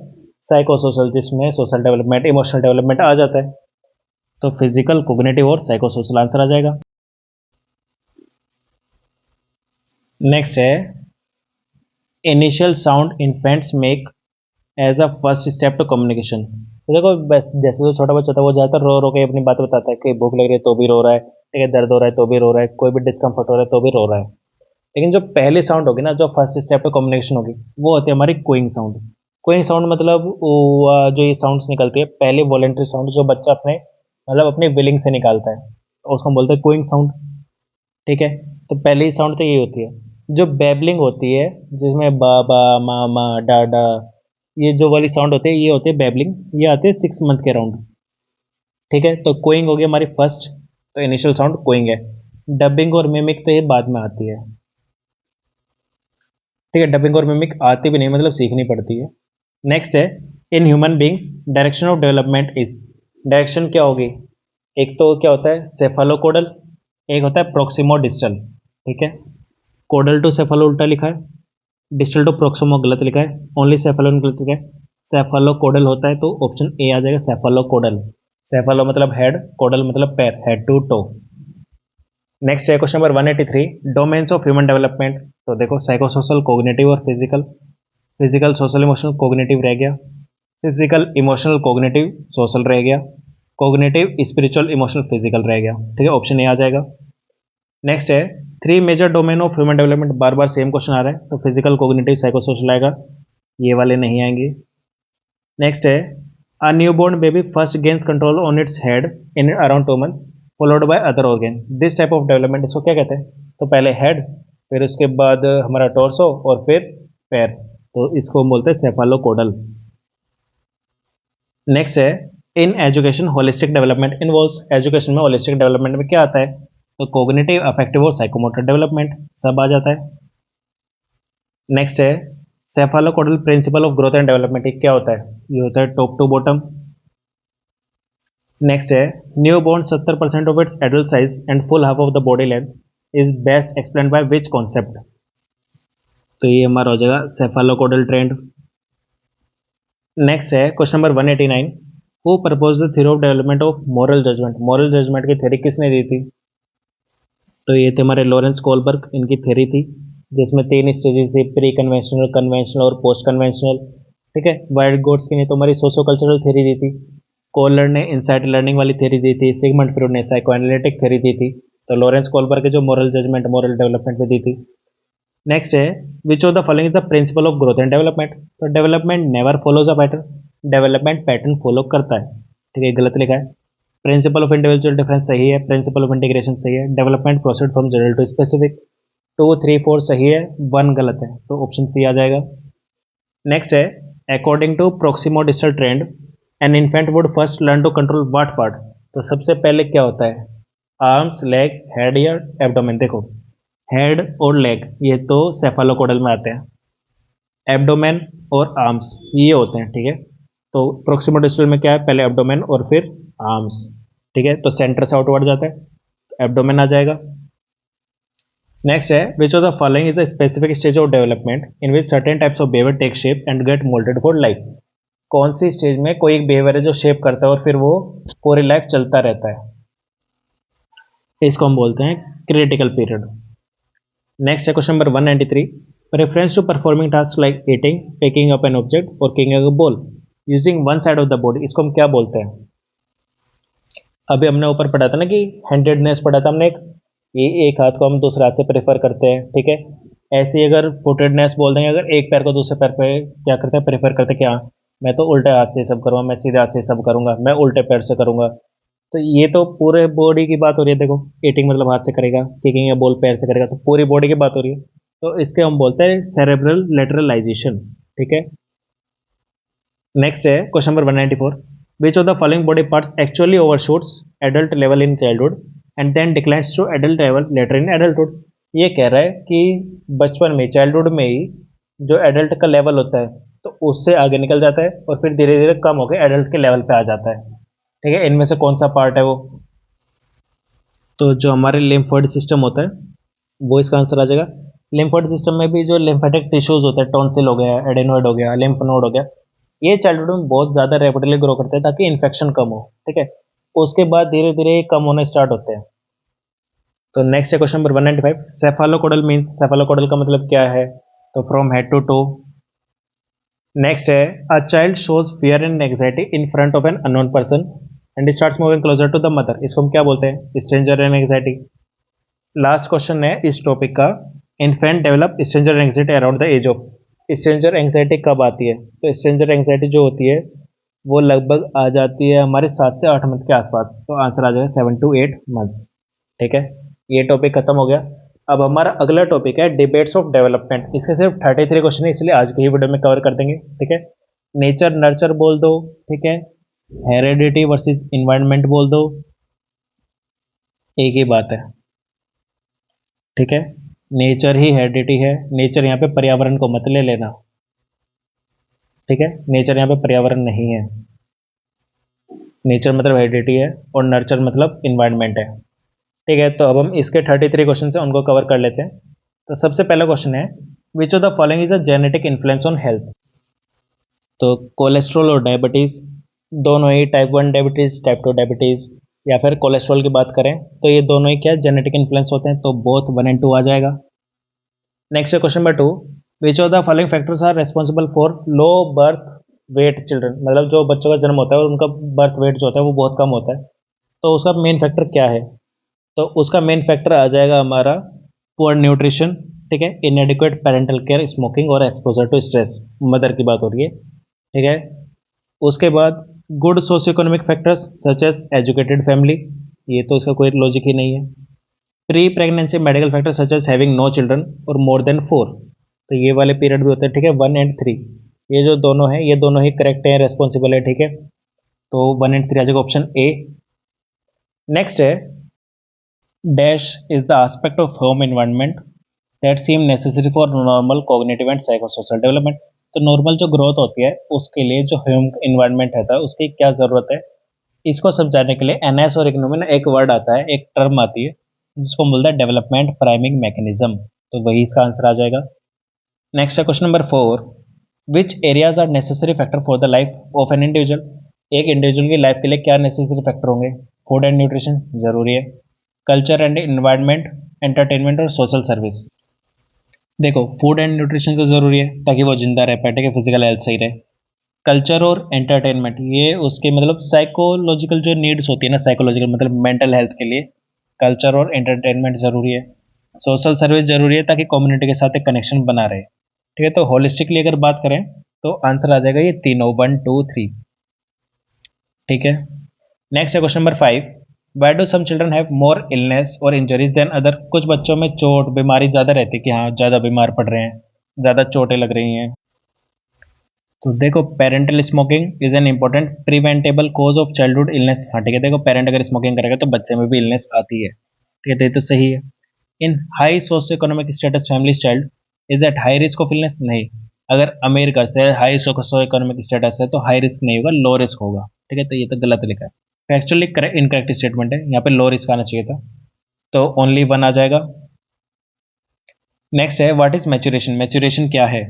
साइको सोशल, जिसमें सोशल डेवलपमेंट, इमोशनल डेवलपमेंट आ जाता है। तो फिजिकल, कोग्निटिव और साइको सोशल आंसर आ जाएगा। नेक्स्ट है, initial sound infants make as a first step to communication. तो देखो, बस जैसे जो छोटा बच्चा था वो ज़्यादातर रो रो के अपनी बात बताता है, कि भूख लग रही है तो भी रो रहा है, ठीक है, दर्द हो रहा है तो भी रो रहा है, कोई भी डिस्कम्फर्ट हो रहा है तो भी रो रहा है। लेकिन जो पहली साउंड होगी ना, जो फर्स्ट स्टेप टू कम्युनिकेशन होगी, वो होती है हमारी कोइंग साउंड। कोइंग साउंड मतलब जो ये साउंड्स निकलती है, पहली वॉलेंट्री साउंड जो बच्चा अपने मतलब अपने विलिंग से निकालता है, तो उसको हम बोलते हैं कोइंग साउंड। ठीक है, तो पहली साउंड तो ये होती है। जो बेबलिंग होती है, जिसमें बाबा, मामा, डाडा, ये जो वाली साउंड होती है, ये होती है बेबलिंग, ये आते हैं 6 मंथ के अराउंड। ठीक है, तो कोइंग हो गई हमारी फर्स्ट, तो इनिशियल साउंड कोइंग है। डबिंग और मिमिक तो ये बाद में आती है। ठीक है, डबिंग और मिमिक आती भी नहीं, मतलब सीखनी पड़ती है। नेक्स्ट है, in human beings direction of development is. Direction क्या होगी, एक तो क्या होता है सेफालोकोडल, एक होता है प्रोक्सिमो डिस्टल। ठीक है, कोडल टू सेफालो उल्टा लिखा है, डिस्टल टू प्रोक्सिमो गलत लिखा है, ओनली सेफालो गलत लिखा है। सेफालोकोडल होता है तो ऑप्शन ए आ जाएगा सेफालोकोडल। सेफालो मतलब हेड, कोडल मतलब पैर, हेड टू टो। नेक्स्ट है question number 183, domains of human development. तो देखो साइकोसोशल, कॉग्निटिव और physical. Physical, social, emotional, cognitive रह गया। फिजिकल, इमोशनल, कॉग्निटिव, सोशल रह गया। कॉग्निटिव, स्पिरिचुअल, इमोशनल, फिजिकल रह गया। ठीक है, ऑप्शन ए आ जाएगा। नेक्स्ट है three major domain of human development. बार बार सेम क्वेश्चन आ रहा है, तो फिजिकल, कॉग्निटिव, साइकोसोशल आएगा, ये वाले नहीं आएंगे। नेक्स्ट है a newborn baby first gains control on its head in around 2 month followed by other organ. This type of development इसको क्या कहते हैं? तो पहले हेड, फिर उसके बाद हमारा टॉर्सो और फिर पैर, तो इसको हम बोलते हैं सेफालोकोडल। नेक्स्ट है in education holistic development involves. Education में होलिस्टिक डेवलपमेंट में क्या आता है? तो कॉग्निटिव, अफेक्टिव और साइकोमोटर डेवलपमेंट सब आ जाता है। नेक्स्ट है cephalocaudal principle of growth and development, ये क्या होता है? ये होता है टॉप टू बॉटम। नेक्स्ट है newborn 70% of its adult size and full half of the body length is best explain by which concept. तो ये हमारा हो जाएगा सेफालोकोडल ट्रेंड। नेक्स्ट है question number 189, who propose the theory of development of moral judgement. Moral judgement की थ्योरी किसने दी थी? तो ये थे हमारे लॉरेंस कोलबर्ग, इनकी थ्योरी थी, जिसमें 3 स्टेजेस थी, प्री कन्वेंशनल, कन्वेंशनल और पोस्ट कन्वेंशनल। ठीक है, वाइल्ड गोड्स की ने तो हमारी सोशो कल्चरल थ्योरी दी थी, कोलर ने इंसाइट लर्निंग वाली थ्योरी दी थी, सिगमंड फ्रॉइड ने साइकोएनालिटिक थ्योरी दी थी, तो लॉरेंस कोलबर्ग के जो मॉरल जजमेंट, मॉरल डेवलपमेंट में दी थी। नेक्स्ट है which of the following is the principle of growth and development. तो development never follows a pattern, development pattern follow करता है। ठीक है, गलत लिखा है। प्रिंसिपल ऑफ इंडिविजुअल डिफरेंस सही है, प्रिंसिपल ऑफ इंटीग्रेशन सही है, development proceed from general to specific. 2, 3, 4 सही है, 1 गलत है, तो ऑप्शन सी आ जाएगा। नेक्स्ट है according to proximodistal trend an infant would first learn to control what part. तो सबसे पहले क्या होता है? आर्म्स, लेग, हेड या एब्डोमेन। देखो हेड और लेग ये तो सेफालोकोडल में आते हैं, एब्डोमेन और आर्म्स ये होते हैं। ठीक है, तो प्रोक्सिमो डिस्टल में क्या है? पहले एब्डोमेन और फिर आर्म्स। ठीक है, तो सेंटर से आउटवर्ड जाता है, तो एब्डोमेन आ जाएगा। नेक्स्ट है which of the following is a specific stage of development in which certain types of behaviour take shape and get moulded for life. कौन सी स्टेज में कोई एक बिहेवियर है जो शेप करता है और फिर वो पूरी लाइफ चलता रहता है? इसको हम बोलते हैं क्रिटिकल पीरियड। नेक्स्ट है question number 193, reference to performing task like eating, picking up an object or kicking a ball using one side of the body, इसको हम क्या बोलते हैं? अभी हमने ऊपर पढ़ा था ना कि हैंडेडनेस पढ़ा था हमने, ये एक हाथ को हम दूसरे हाथ से प्रेफर करते हैं। ठीक है, ऐसे ही अगर फुटेडनेस बोल देंगे, अगर एक पैर को दूसरे पैर पे क्या करते हैं? प्रेफर करते हैं। क्या मैं तो उल्टे हाथ से सब करूँगा, मैं सीधे हाथ से सब करूँगा, मैं उल्टे पैर से करूँगा। तो ये तो पूरे बॉडी की बात हो रही है। देखो ईटिंग मतलब हाथ से करेगा, किकिंग या बॉल पैर से करेगा, तो पूरी बॉडी की बात हो रही है, तो इसके हम बोलते हैं सेरेब्रल लेटरलाइजेशन। ठीक है, नेक्स्ट है question number 194, which of the following body parts actually overshoots adult level in childhood and then declines to adult level later in adulthood. ये कह रहा है कि बचपन में, चाइल्डहुड में ही जो एडल्ट का लेवल होता है तो उससे आगे निकल जाता है और फिर धीरे धीरे कम होकर एडल्ट के लेवल पे आ जाता है। ठीक है, इनमें से कौन सा पार्ट है वो? तो जो हमारे लिम्फोइड सिस्टम होता है वो इसका आंसर आ जाएगा। लिम्फोइड सिस्टम में भी जो लिम्फेटिक टिश्यूज होते हैं, टॉन्सिल हो गया, एडेनोइड हो गया, लिम्फ नोड हो गया, ये चाइल्डहुड में बहुत ज़्यादा रैपिडली ग्रो करते हैं ताकि इन्फेक्शन कम हो। ठीक है, उसके बाद धीरे धीरे ये कम होने स्टार्ट होते हैं। तो नेक्स्ट है question number 195, cephalocaudal means, cephalocaudal का मतलब क्या है? तो from head to toe. Next है a child shows fear and anxiety in front of an unknown person and starts moving closer to the mother, इसको हम क्या बोलते हैं? Stranger and anxiety. Last question है इस टॉपिक का, infant develop stranger anxiety around the age of. Stranger anxiety कब आती है? तो स्ट्रेंजर एंग्जाइटी जो होती है वो लगभग आ जाती है हमारे 7 से 8 मंथ के आसपास, तो आंसर आ जाएगा 7 to 8 मंथ्स। ठीक है, ये टॉपिक खत्म हो गया। अब हमारा अगला टॉपिक है डिबेट्स ऑफ डेवलपमेंट। इसके सिर्फ 33 क्वेश्चन है, इसलिए आज की ही वीडियो में कवर कर देंगे। ठीक है, नेचर नर्चर बोल दो, ठीक है, हेरेडिटी वर्सेस इन्वायरमेंट बोल दो, एक ही बात है। ठीक है, नेचर ही हेरिडिटी है, नेचर यहाँ पे पर्यावरण को मत ले लेना। ठीक है, नेचर यहाँ पे पर्यावरण नहीं है। नेचर मतलब हेरिडिटी है और नर्चर मतलब इन्वायरमेंट है। ठीक है, तो अब हम इसके 33 क्वेश्चन है उनको कवर कर लेते हैं। तो सबसे पहला क्वेश्चन है, which of the following is a genetic influence on health. तो कोलेस्ट्रॉल और डायबिटीज दोनों ही, टाइप 1 डायबिटीज, टाइप 2 डायबिटीज, या फिर कोलेस्ट्रॉल की बात करें तो ये दोनों ही क्या जेनेटिक इन्फ्लुएंस होते हैं, तो बोथ 1 एंड 2 आ जाएगा। नेक्स्ट है question number 2, which of the following factors are responsible for low birth weight children, मतलब जो बच्चों का जन्म होता है और उनका बर्थ वेट जो होता है वो बहुत कम होता है, तो उसका मेन फैक्टर क्या है। तो उसका मेन फैक्टर आ जाएगा हमारा पुअर न्यूट्रिशन, ठीक है, इनएडिक्वेट पेरेंटल केयर, स्मोकिंग और एक्सपोजर टू स्ट्रेस, मदर की बात हो रही है। ठीक है, उसके बाद good socio economic factors such as educated family, ये तो इसका कोई लॉजिक ही नहीं है। Pre pregnancy medical factor such as having no children और मोर देन 4, तो ये वाले पीरियड भी होते हैं। ठीक है, 1 एंड 3, ये जो दोनों हैं ये दोनों ही करेक्ट है, रेस्पॉन्सिबल है। ठीक है, तो 1 एंड 3 आ जाएगा ऑप्शन ए। नेक्स्ट है, dash is the aspect of home environment that seem necessary for normal cognitive and psychosocial development. तो नॉर्मल जो ग्रोथ होती है उसके लिए जो होम एनवायरनमेंट रहता है उसकी क्या जरूरत है, इसको समझाने के लिए एनएस और इग्नू में ना एक वर्ड आता है, एक टर्म आती है जिसको बोलता है डेवलपमेंट प्राइमिंग मैकेनिज्म, तो वही इसका आंसर आ जाएगा। नेक्स्ट है question number 4, which areas are necessary factor for the life of an individual. एक इंडिविजुअल की लाइफ के लिए क्या नेसेसरी फैक्टर होंगे। फूड एंड न्यूट्रिशन जरूरी है, कल्चर एंड इन्वायरमेंट, एंटरटेनमेंट और सोशल सर्विस। देखो, फूड एंड न्यूट्रिशन तो जरूरी है ताकि वो जिंदा रह पाए, ठीक है, फिजिकल हेल्थ सही रहे। कल्चर और एंटरटेनमेंट ये उसके मतलब साइकोलॉजिकल जो नीड्स होती है ना, साइकोलॉजिकल मतलब मेंटल हेल्थ के लिए कल्चर और एंटरटेनमेंट जरूरी है। सोशल सर्विस जरूरी है ताकि कम्युनिटी के साथ एक कनेक्शन बना रहे। ठीक है, तो होलिस्टिकली अगर बात करें तो आंसर आ जाएगा ये तीनों, 1 2 3। ठीक है, नेक्स्ट है question number 5, why do some children have more illness और इंजरीज देन अदर। कुछ बच्चों में चोट बीमारी ज़्यादा रहती है कि हाँ ज़्यादा बीमार पड़ रहे हैं, ज़्यादा चोटें लग रही हैं। तो देखो, parental smoking is an important preventable cause of childhood illness. हाँ ठीक है, देखो पेरेंट अगर स्मोकिंग करेगा तो बच्चे में भी इलनेस आती है। ठीक है, तो ये तो सही है। इन high socio economic status family child is at high risk of illness, नहीं। अगर अमीर घर से हाई सोशियो इकोनॉमिक स्टेटस है तो हाई रिस्क नहीं होगा, लो रिस्क होगा। ठीक है, तो ये तो गलत लिखा है, फैक्चुअली इनकरेक्ट स्टेटमेंट है, यहाँ पे लो रिस्क आना चाहिए था, तो ओनली 1 आ जाएगा। नेक्स्ट है, व्हाट इज मैच्योरेशन। मैच्योरेशन क्या है।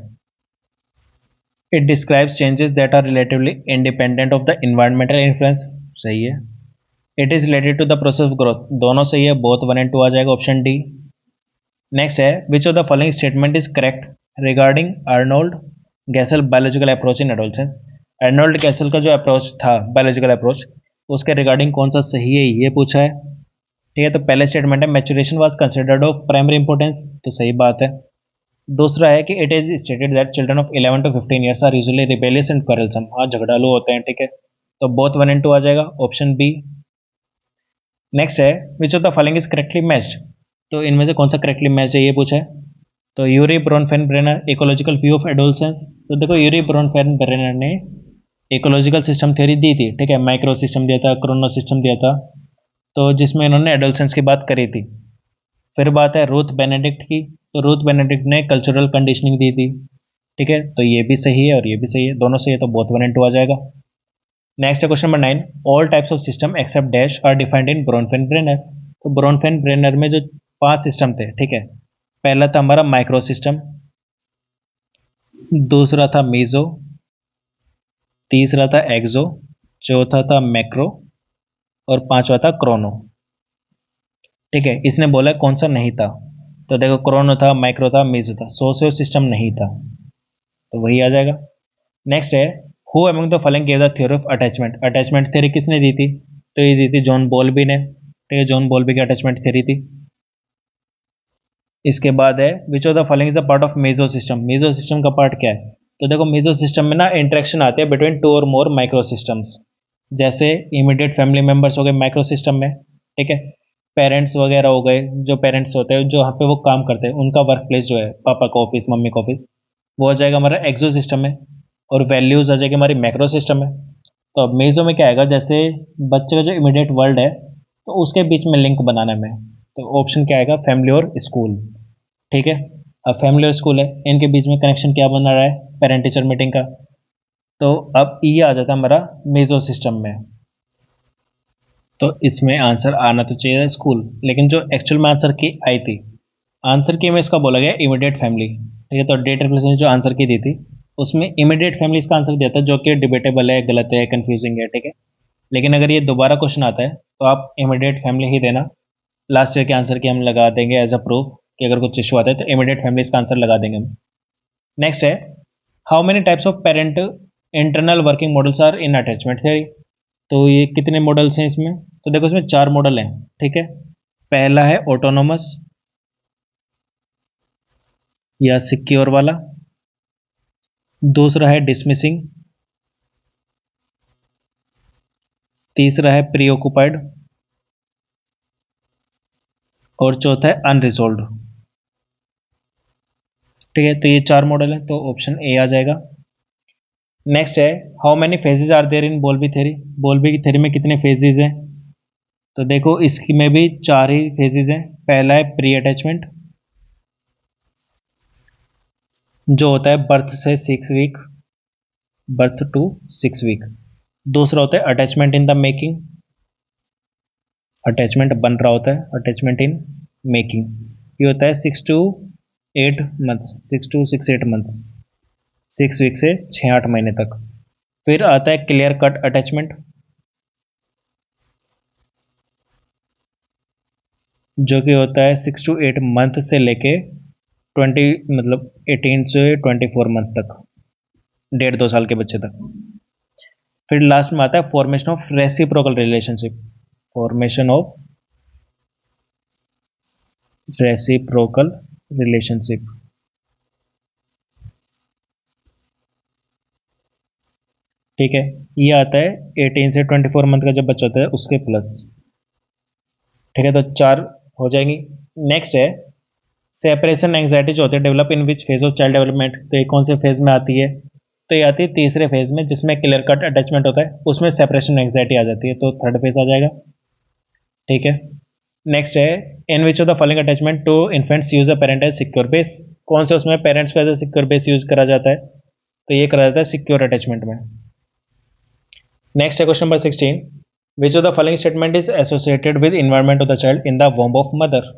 It describes changes that are relatively independent of the environmental influence, सही है। It is related to the process of growth, दोनों सही है, बोथ 1 एंड 2 आ जाएगा, ऑप्शन डी। नेक्स्ट है, which of the following statement is correct regarding Arnold Gesell biological approach in adolescence. Arnold Gesell का जो अप्रोच था बायोलॉजिकल अप्रोच, उसके रिगार्डिंग कौन सा सही है ये पूछा है। ठीक है, तो पहले स्टेटमेंट है maturation was considered of primary importance, तो सही बात है। दूसरा है कि it is stated that children of 11 to 15 years are usually rebellious and quarrelsome, हाँ झगड़ालू होते हैं। ठीक है, तो बोथ 1 एंड 2 आ जाएगा, ऑप्शन बी। नेक्स्ट है, which of the following is correctly matched. तो इनमें से कौन सा करेक्टली मैच्ड है ये पूछा है। तो Urie Bronfenbrenner ecological view of adolescence, तो देखो यूरी ब्रोनफेन-ब्रेनर ने इकोलॉजिकल सिस्टम थ्योरी दी थी। ठीक है, माइक्रो सिस्टम दिया था, क्रोनो सिस्टम दिया था, तो जिसमें इन्होंने एडोलसेंस की बात करी थी। फिर बात है रूथ बेनेडिक्ट की, तो रूथ बेनेडिक्ट ने कल्चरल कंडीशनिंग दी थी। ठीक है, तो ये भी सही है और ये भी सही है, दोनों सही है, तो बोथ 1 एंड 2 आ जाएगा। नेक्स्ट है question number 9, all types of system except dash are defined in Bronfenbrenner. तो ब्रोनफेन ब्रेनर में जो 5 सिस्टम थे, ठीक है, पहला था हमारा माइक्रो सिस्टम, दूसरा था मीजो, तीसरा था एक्सो, चौथा था मैक्रो और पांचवा था क्रोनो। ठीक है, इसने बोला कौन सा नहीं था, तो देखो क्रोनो था, माइक्रो था, मीजो था, सोशियो सिस्टम नहीं था, तो वही आ जाएगा। नेक्स्ट है, who among the following give the theory of attachment. Attachment theory किसने दी थी, तो ये दी थी जॉन बॉल्बी ने। ठीक है, जॉन बॉल्बी की अटैचमेंट थ्योरी थी। इसके बाद है, which of the following is a part of meso system. Meso system का पार्ट क्या है, तो देखो मीजो सिस्टम में ना इंटरेक्शन आते हैं बिटवीन 2 और मोर माइक्रो सिस्टम्स। जैसे इमीडिएट फैमिली मेंबर्स हो गए माइक्रो सिस्टम में, ठीक है, पेरेंट्स वगैरह हो गए, जो पेरेंट्स होते हैं जो वहाँ पे वो काम करते हैं उनका वर्क प्लेस जो है, पापा का ऑफिस, मम्मी का ऑफिस, वो आ जाएगा हमारा एक्सो सिस्टम में, और वैल्यूज आ जाएगी हमारी मैक्रो सिस्टम में। तो अब मेजो में क्या आएगा, जैसे बच्चे का जो इमीडिएट वर्ल्ड है तो उसके बीच में लिंक बनाने में, तो ऑप्शन क्या आएगा, फैमिली और स्कूल। ठीक है, अब फैमिली और स्कूल है, इनके बीच में कनेक्शन क्या बना रहा है, पेरेंट टीचर मीटिंग का, तो अब ये आ जाता है हमारा मेजो सिस्टम में। तो इसमें आंसर आना तो चाहिए स्कूल, लेकिन जो एक्चुअल में आंसर की आई थी, आंसर की में इसका बोला गया इमीडिएट फैमिली, ठीक है। तो डेट रिप्लेस ने जो आंसर की दी थी उसमें इमीडिएट फैमिली इसका आंसर दिया था, जो कि डिबेटेबल है, गलत है, कंफ्यूजिंग है, ठीक है। लेकिन अगर ये दोबारा क्वेश्चन आता है तो आप इमीडिएट फैमिली ही देना, लास्ट ईयर के आंसर की हम लगा देंगे एज अ प्रूफ कि अगर कुछ इशू आता है तो इमीडिएट फैमिली इसका आंसर लगा देंगे हम। नेक्स्ट है, how many types of parent internal working models are in attachment theory. तो ये कितने मॉडल्स हैं इसमें, तो देखो इसमें 4 मॉडल हैं, ठीक है। पहला है ऑटोनोमस या सिक्योर वाला, दूसरा है डिसमिसिंग, तीसरा है प्री ऑक्युपाइड, और चौथा है अनरिजोल्व, ठीक है। तो ये 4 मॉडल है, तो ऑप्शन ए आ जाएगा। नेक्स्ट है, how many phases are there in Bowlby theory. Bowlby की थ्योरी में कितने फेजेज हैं, तो देखो इसकी में भी 4 ही फेजेज हैं। पहला है प्री अटैचमेंट, जो होता है बर्थ से 6 वीक, बर्थ टू 6 वीक। दूसरा होता है attachment in the making, attachment बन रहा होता है, अटैचमेंट इन मेकिंग, ये होता है 6 to 8 months, 6 to 6 8 months, 6 week से 6 8 महीने तक। फिर आता है क्लियर कट अटैचमेंट, जो कि होता है 6 to 8 मंथ से लेके 18 से 24 मंथ तक, 1.5 2 साल के बच्चे तक। फिर लास्ट में आता है formation of reciprocal relationship, formation of reciprocal relationship, ठीक है। ये आता है 18 से 24 मंथ का जब बच्चा होता है उसके प्लस, ठीक है। तो 4 हो जाएंगी। नेक्स्ट है सेपरेशन एंग्जाइटी, जो होती है develop in which phase of child development. तो ये कौन से फेज में आती है, तो ये आती है तीसरे फेज में, जिसमें क्लियर कट अटैचमेंट होता है, उसमें सेपरेशन एंग्जाइटी आ जाती है, तो थर्ड फेज आ जाएगा, ठीक है। नेक्स्ट है, in which of the following attachment to infants use a parent as secure base. कौन से उसमें पेरेंट्स को as a secure base use करा जाता है, तो ये करा जाता है सिक्योर अटैचमेंट में। नेक्स्ट है question number 16, which of the following statement is associated with environment of the child in the womb of mother.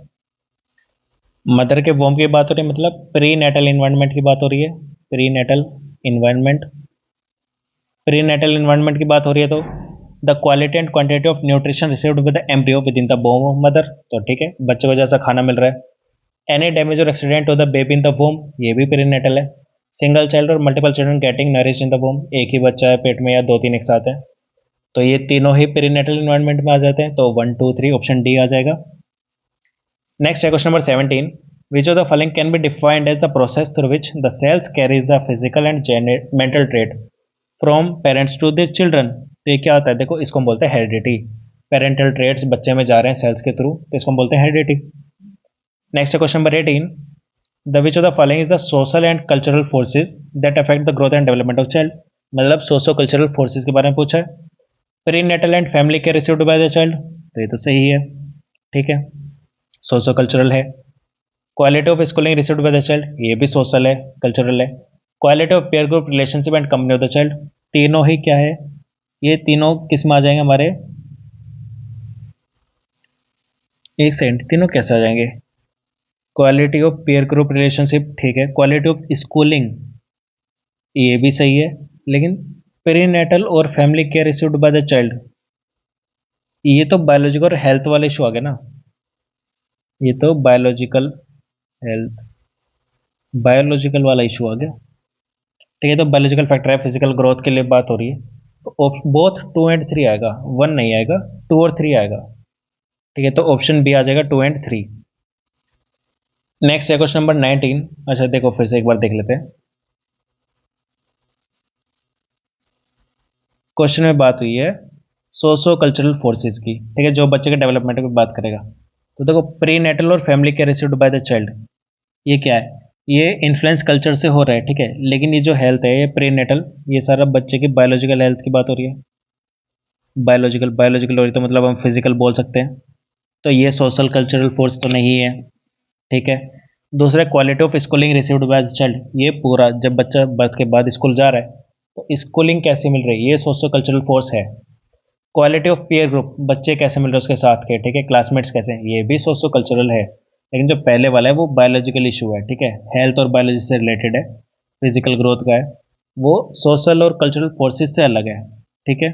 Mother के वॉम्ब की बात हो रही है, मतलब प्री नेटल इन्वायरमेंट की बात हो रही है, prenatal environment, prenatal environment की बात हो रही है, तो the quality and quantity of nutrition received with the embryo within the womb of mother. तो ठीक है, बच्चे को जैसा खाना मिल रहा है। एनी डैमेज और accident to the baby in the womb, ये भी प्री नेटल है। सिंगल चाइल्ड और multiple children getting nourish in the womb, एक ही बच्चा है पेट में या 2 3 एक साथ है, तो ये तीनों ही प्री नेटल इन्वायरमेंट में आ जाते हैं, तो 1 2 3 ऑप्शन डी आ जाएगा। नेक्स्ट है question number 17, which of the following can be defined as the process through which the cells carries the physical and mental trait from parents to their children। तो ये क्या होता है, देखो इसको हम बोलते हैं हेरिडिटी। पेरेंटल ट्रेट्स बच्चे में जा रहे हैं सेल्स के थ्रू, तो इसको हम बोलते हैं हेरिडिटी। नेक्स्ट है question number 18, the which of the following is the social and cultural forces that affect the growth and development of child. मतलब सोशो कल्चरल फोर्सेज के बारे में पूछा है। Prenatal and family care received by the child, तो ये तो सही है, ठीक है, सोशो कल्चरल है। Quality of schooling received by the child, ये भी सोशल है, कल्चरल है। Quality of pair group relationship and company of the child, तीनों ही क्या है, ये तीनों किस में आ जाएंगे हमारे, एक सेकंड, तीनों कैसे आ जाएंगे, quality of pair group relationship, ठीक है। क्वालिटी ऑफ स्कूलिंग, ये भी सही है, लेकिन पेरीनेटल और family care received by the child, ये तो बायोलॉजिकल और हेल्थ वाले इशू आ गए ना, ये तो बायोलॉजिकल हेल्थ, बायोलॉजिकल वाला इशू आ गया, ठीक है। तो बायोलॉजिकल फैक्टर है, फिजिकल ग्रोथ के लिए बात हो रही है, तो बोथ 2 एंड 3 आएगा, 1 नहीं आएगा, 2 और 3 आएगा, ठीक है। तो ऑप्शन बी आ जाएगा 2 एंड 3। नेक्स्ट है क्वेश्चन नंबर 19। अच्छा देखो फिर से एक बार देख लेते हैं, क्वेश्चन में बात हुई है सोशो कल्चरल फोर्सेज की, ठीक है, जो बच्चे के डेवलपमेंट की बात करेगा। तो देखो प्री नेटल और family care received by the child, ये क्या है, ये इन्फ्लुएंस कल्चर से हो रहा है, ठीक है। लेकिन ये जो हेल्थ है, ये प्री नेटल, ये सारा बच्चे की बायोलॉजिकल हेल्थ की बात हो रही है। बायोलॉजिकल बायोलॉजिकल हो रही, तो मतलब हम फिजिकल बोल सकते हैं, तो ये सोशल कल्चरल फोर्स तो नहीं है, ठीक है। दूसरा quality of schooling received by the child, ये पूरा जब बच्चा बर्थ के बाद स्कूल जा रहा है तो स्कूलिंग कैसे मिल रही है, ये सोशो कल्चरल फोर्स है। क्वालिटी ऑफ पीयर ग्रुप, बच्चे कैसे मिल रहे हैं उसके साथ के, ठीक है, क्लासमेट्स कैसे हैं, ये भी सोशो कल्चरल है। लेकिन जो पहले वाला है वो बायोलॉजिकल इशू है, ठीक है, हेल्थ और बायोलॉजी से रिलेटेड है, फिजिकल ग्रोथ का है, वो सोशल और कल्चरल फोर्सेस से अलग है, ठीक है।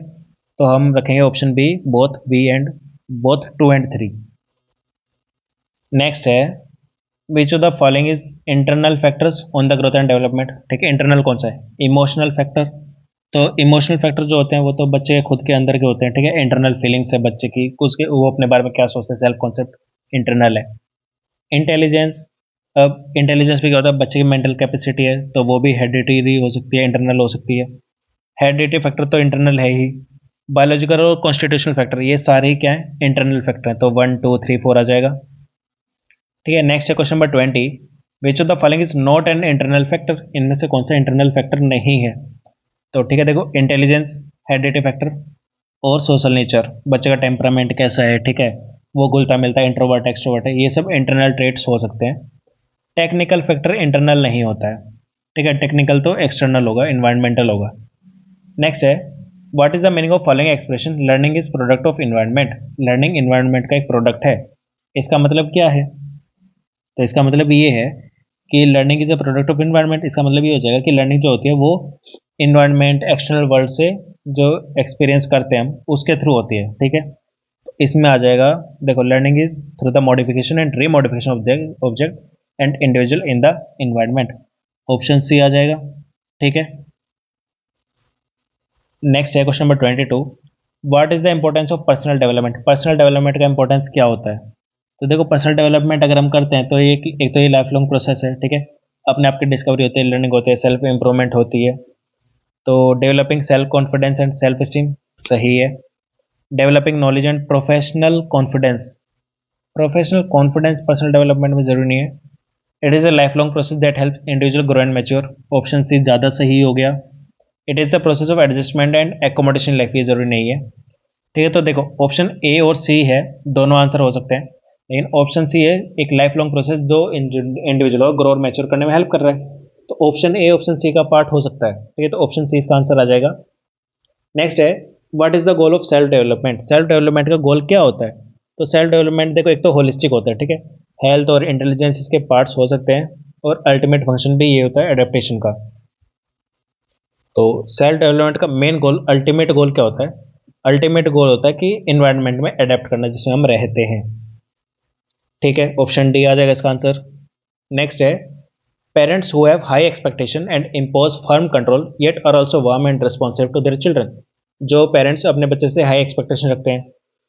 तो हम रखेंगे option B, both B and both 2 and 3। Next है, which of the following is internal factors on the growth and development, ठीक है, इंटरनल कौन सा है, इमोशनल फैक्टर। तो इमोशनल फैक्टर जो होते हैं वो तो बच्चे के खुद के अंदर के होते हैं, ठीक है, इंटरनल फीलिंग्स है बच्चे की, उसके वो अपने बारे में क्या सोचते हैं, सेल्फ कॉन्सेप्ट इंटरनल है। इंटेलिजेंस, अब इंटेलिजेंस भी क्या होता है, बच्चे की मेंटल कैपेसिटी है, तो वो भी हेरिडिटरी हो सकती है, इंटरनल हो सकती है। हेरिडिटरी फैक्टर तो इंटरनल है ही। बायोलॉजिकल और कॉन्स्टिट्यूशनल फैक्टर ये सारे ही क्या है, इंटरनल फैक्टर है, तो 1 2 3 4 आ जाएगा, ठीक है। नेक्स्ट है question number 20, which of the following is not an internal factor, इनमें से कौन सा इंटरनल फैक्टर नहीं है। तो ठीक है, देखो, इंटेलिजेंस, हेरिडिटरी फैक्टर और सोशल नेचर, बच्चे का टेम्परामेंट कैसा है, ठीक है, वो घुलता मिलता है, इंट्रोवर्ट एक्सट्रोवर्ट है, ये सब इंटरनल ट्रेट्स हो सकते हैं। टेक्निकल फैक्टर इंटरनल नहीं होता है, ठीक है, टेक्निकल तो एक्सटर्नल होगा, इन्वायरमेंटल होगा। नेक्स्ट है, what is the meaning of following expression, learning is product of environment, learning environment का एक प्रोडक्ट है, इसका मतलब क्या है। तो इसका मतलब ये है कि learning is a product of environment, इसका मतलब ये हो जाएगा कि लर्निंग जो होती है वो इन्वायरमेंट, एक्सटर्नल वर्ल्ड से जो एक्सपीरियंस करते हैं हम उसके थ्रू होती है, ठीक है। तो इसमें आ जाएगा, देखो, learning is through the modification and remodification of object and individual in the environment, option C आ जाएगा, ठीक है। नेक्स्ट है question number 22, what is the importance of personal development, personal development का इंपॉर्टेंस क्या होता है। तो देखो, पर्सनल डेवलपमेंट अगर हम करते हैं तो एक तो ये लाइफ लॉन्ग प्रोसेस है, ठीक है, अपने आप की डिस्कवरी होती है, लर्निंग होती है, सेल्फ इंप्रूवमेंट होती है। तो developing self confidence and self esteem सही है। Developing knowledge and professional confidence, professional confidence personal development में जरूरी नहीं है। It is a life long process that help individual grow and mature, option C ज़्यादा सही हो गया। It is the process of adjustment and accommodation life, ये जरूरी नहीं है, ठीक है। तो देखो, ऑप्शन ए और सी है, दोनों आंसर हो सकते हैं, लेकिन ऑप्शन सी है एक लाइफ लॉन्ग प्रोसेस जो इंडिविजुअल को ग्रो और मैच्योर करने में हेल्प कर रहा है, तो ऑप्शन ए ऑप्शन सी का पार्ट हो सकता है, ठीक है, तो ऑप्शन सी इसका आंसर आ जाएगा। नेक्स्ट है, what is the goal of self development, self development का गोल क्या होता है। तो सेल्फ डेवलपमेंट देखो, एक तो होलिस्टिक होता है, ठीक है, हेल्थ और इंटेलिजेंस इसके पार्ट्स हो सकते हैं, और अल्टीमेट फंक्शन भी ये होता है एडेप्टेशन का। तो सेल्फ डेवलपमेंट का मेन गोल, अल्टीमेट गोल क्या होता है, अल्टीमेट गोल होता है कि इन्वायरमेंट में अडेप्ट करना जिसमें हम रहते हैं, ठीक है, ऑप्शन डी आ जाएगा इसका आंसर। नेक्स्ट है, parents who have high expectation and impose firm control yet are also warm and responsive to their children, जो पेरेंट्स अपने बच्चे से हाई एक्सपेक्टेशन रखते हैं,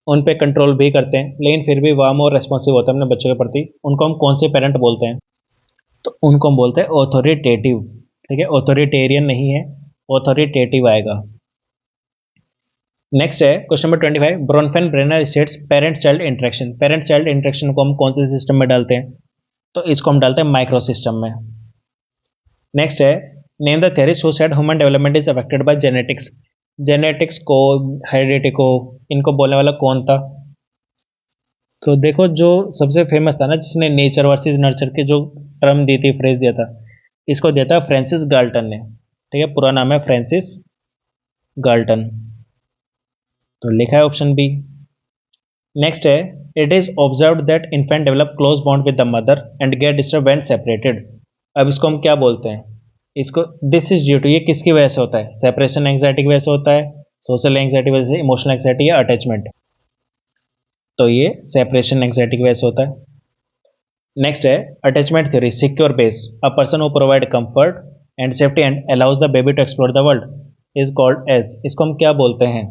उन पे कंट्रोल भी करते हैं, लेकिन फिर भी वार्म और रेस्पॉन्सिव होते हैं अपने बच्चों के प्रति, उनको हम कौन से पेरेंट बोलते हैं। तो उनको हम बोलते हैं ऑथोरिटेटिव, ठीक है, ऑथोरिटेरियन नहीं है, ऑथोरिटेटिव आएगा। नेक्स्ट है question number 25, Bronfenbrenner states parent child interaction, parent child interaction को हम कौन से सिस्टम में डालते हैं। तो इसको हम डालते हैं माइक्रो सिस्टम में। नेक्स्ट है, name the theories who said human development is affected by genetics, genetics को, हेरिडिटी को, इनको बोलने वाला कौन था। तो देखो, जो सबसे फेमस था ना जिसने नेचर वर्सेस नर्चर के जो टर्म दी थी, फ्रेज दिया था, इसको दिया था फ्रांसिस गाल्टन ने, ठीक है, पूरा नाम है फ्रांसिस गाल्टन, तो लिखा है ऑप्शन बी। नेक्स्ट है, it is observe that infant develop close bond with the mother and get disturb when separated, अब इसको हम क्या बोलते हैं, इसको, दिस इज ड्यू टू, ये किसकी वजह से होता है, सेपरेशन एंग्जाइटी की वजह से होता है, सोशल एंग्जाइटी की वजह से, इमोशनल एंग्जाइटी या अटैचमेंट, तो ये सेपरेशन एंग्जाइटी की वजह से होता है। नेक्स्ट है, attachment theory secure base, a person who provide comfort and safety and allows the baby to explore the world is called as, इसको हम क्या बोलते हैं।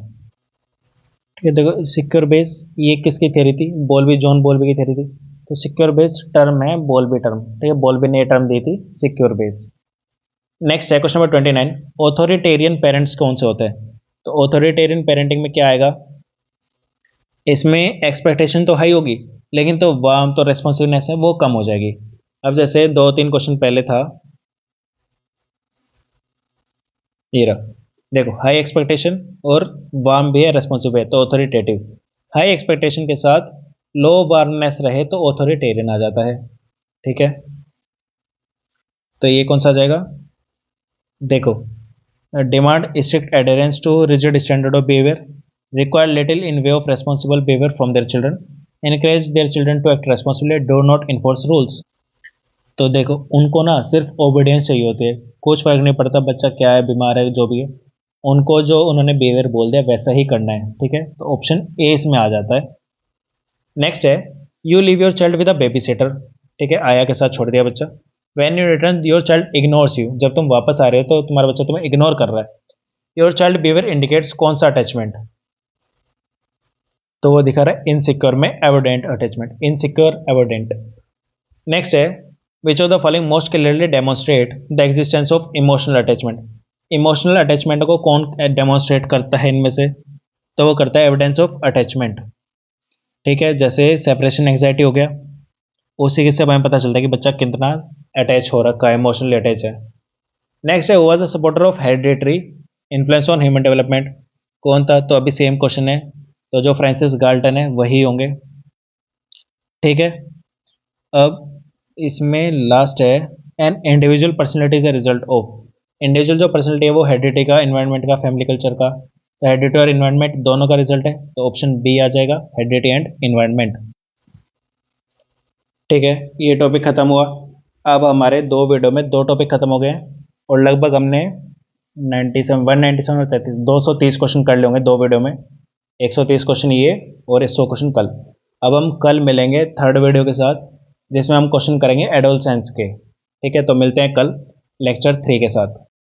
ठीक है, देखो, सिक्योर बेस ये किसकी थ्योरी थी, बॉल्बी, जॉन बॉल्बी की थ्योरी थी, तो सिक्योर बेस टर्म है बॉल्बी टर्म, ठीक है, बॉल्बी ने टर्म दी थी सिक्योर बेस। नेक्स्ट है क्वेश्चन नंबर 29, ऑथोरिटेरियन पेरेंट्स कौन से होते हैं। तो ऑथोरिटेरियन पेरेंटिंग में क्या आएगा, इसमें एक्सपेक्टेशन तो हाई होगी, लेकिन तो वार्म तो रेस्पॉन्सिवनेस है वो कम हो जाएगी। अब जैसे 2 3 क्वेश्चन पहले था, ये रहा, देखो, हाई एक्सपेक्टेशन और वार्म भी है, रेस्पॉन्सिव है, तो ऑथोरिटेटिव। हाई एक्सपेक्टेशन के साथ लो वार्मनेस रहे तो ऑथोरिटेरियन आ जाता है, ठीक है, तो ये कौन सा आ जाएगा। देखो, demand strict adherence to rigid standard of behaviour, require little in way of responsible behavior from their children, encourage their children to act responsibly, do not enforce rules। तो देखो उनको ना सिर्फ ओबीडियंस चाहिए होती है, कुछ फर्क नहीं पड़ता बच्चा क्या है, बीमार है, जो भी है, उनको जो उन्होंने बिहेवियर बोल दिया वैसा ही करना है, ठीक है। तो ऑप्शन ए इसमें आ जाता है। नेक्स्ट है, you leave your child with a baby sitter, ठीक है, आया के साथ छोड़ दिया बच्चा। When you return your child ignores you, जब तुम वापस आ रहे हो तो तुम्हारा बच्चा तुम्हें इग्नोर कर रहा है। योर चाइल्ड बिहेवियर इंडिकेट्स कौन सा अटैचमेंट, तो वो दिखा रहा है इनसिक्योर में एवोडेंट अटैचमेंट, इनसिक्योर एवोडेंट। नेक्स्ट है, which of the following most clearly demonstrate the existence of emotional attachment, emotional attachment को कौन डेमोन्स्ट्रेट करता है इनमें से, तो वो करता है एविडेंस ऑफ अटैचमेंट, ठीक है। जैसे सेपरेशन एंग्जाइटी हो गया, उसी से हमें पता चलता है कि बच्चा कितना अटैच हो रखा है, इमोशनली अटैच है। नेक्स्ट है, who was the supporter of hereditary influence on human development, कौन था, तो अभी सेम क्वेश्चन है, तो जो फ्रांसिस गाल्टन है वही होंगे, ठीक है। अब इसमें लास्ट है, an individual personality is a result of, individual जो पर्सनैलिटी है वो हेरिडिटी का, इन्वायरमेंट का, फैमिली कल्चर का, तो हेरिडिटी और इन्वायरमेंट दोनों का रिजल्ट है, तो ऑप्शन बी आ जाएगा, हेरिडिटी एंड इन्वायरमेंट, ठीक है। ये टॉपिक खत्म हुआ। अब हमारे दो वीडियो में दो टॉपिक खत्म हो गए हैं और लगभग हमने 97 197 और 33 230 क्वेश्चन कर लिए होंगे दो वीडियो में, 130 क्वेश्चन ये और 100 क्वेश्चन कल। अब हम कल मिलेंगे थर्ड वीडियो के साथ जिसमें हम क्वेश्चन करेंगे एडोलसेंस के, ठीक है। तो मिलते हैं कल लेक्चर 3 के साथ।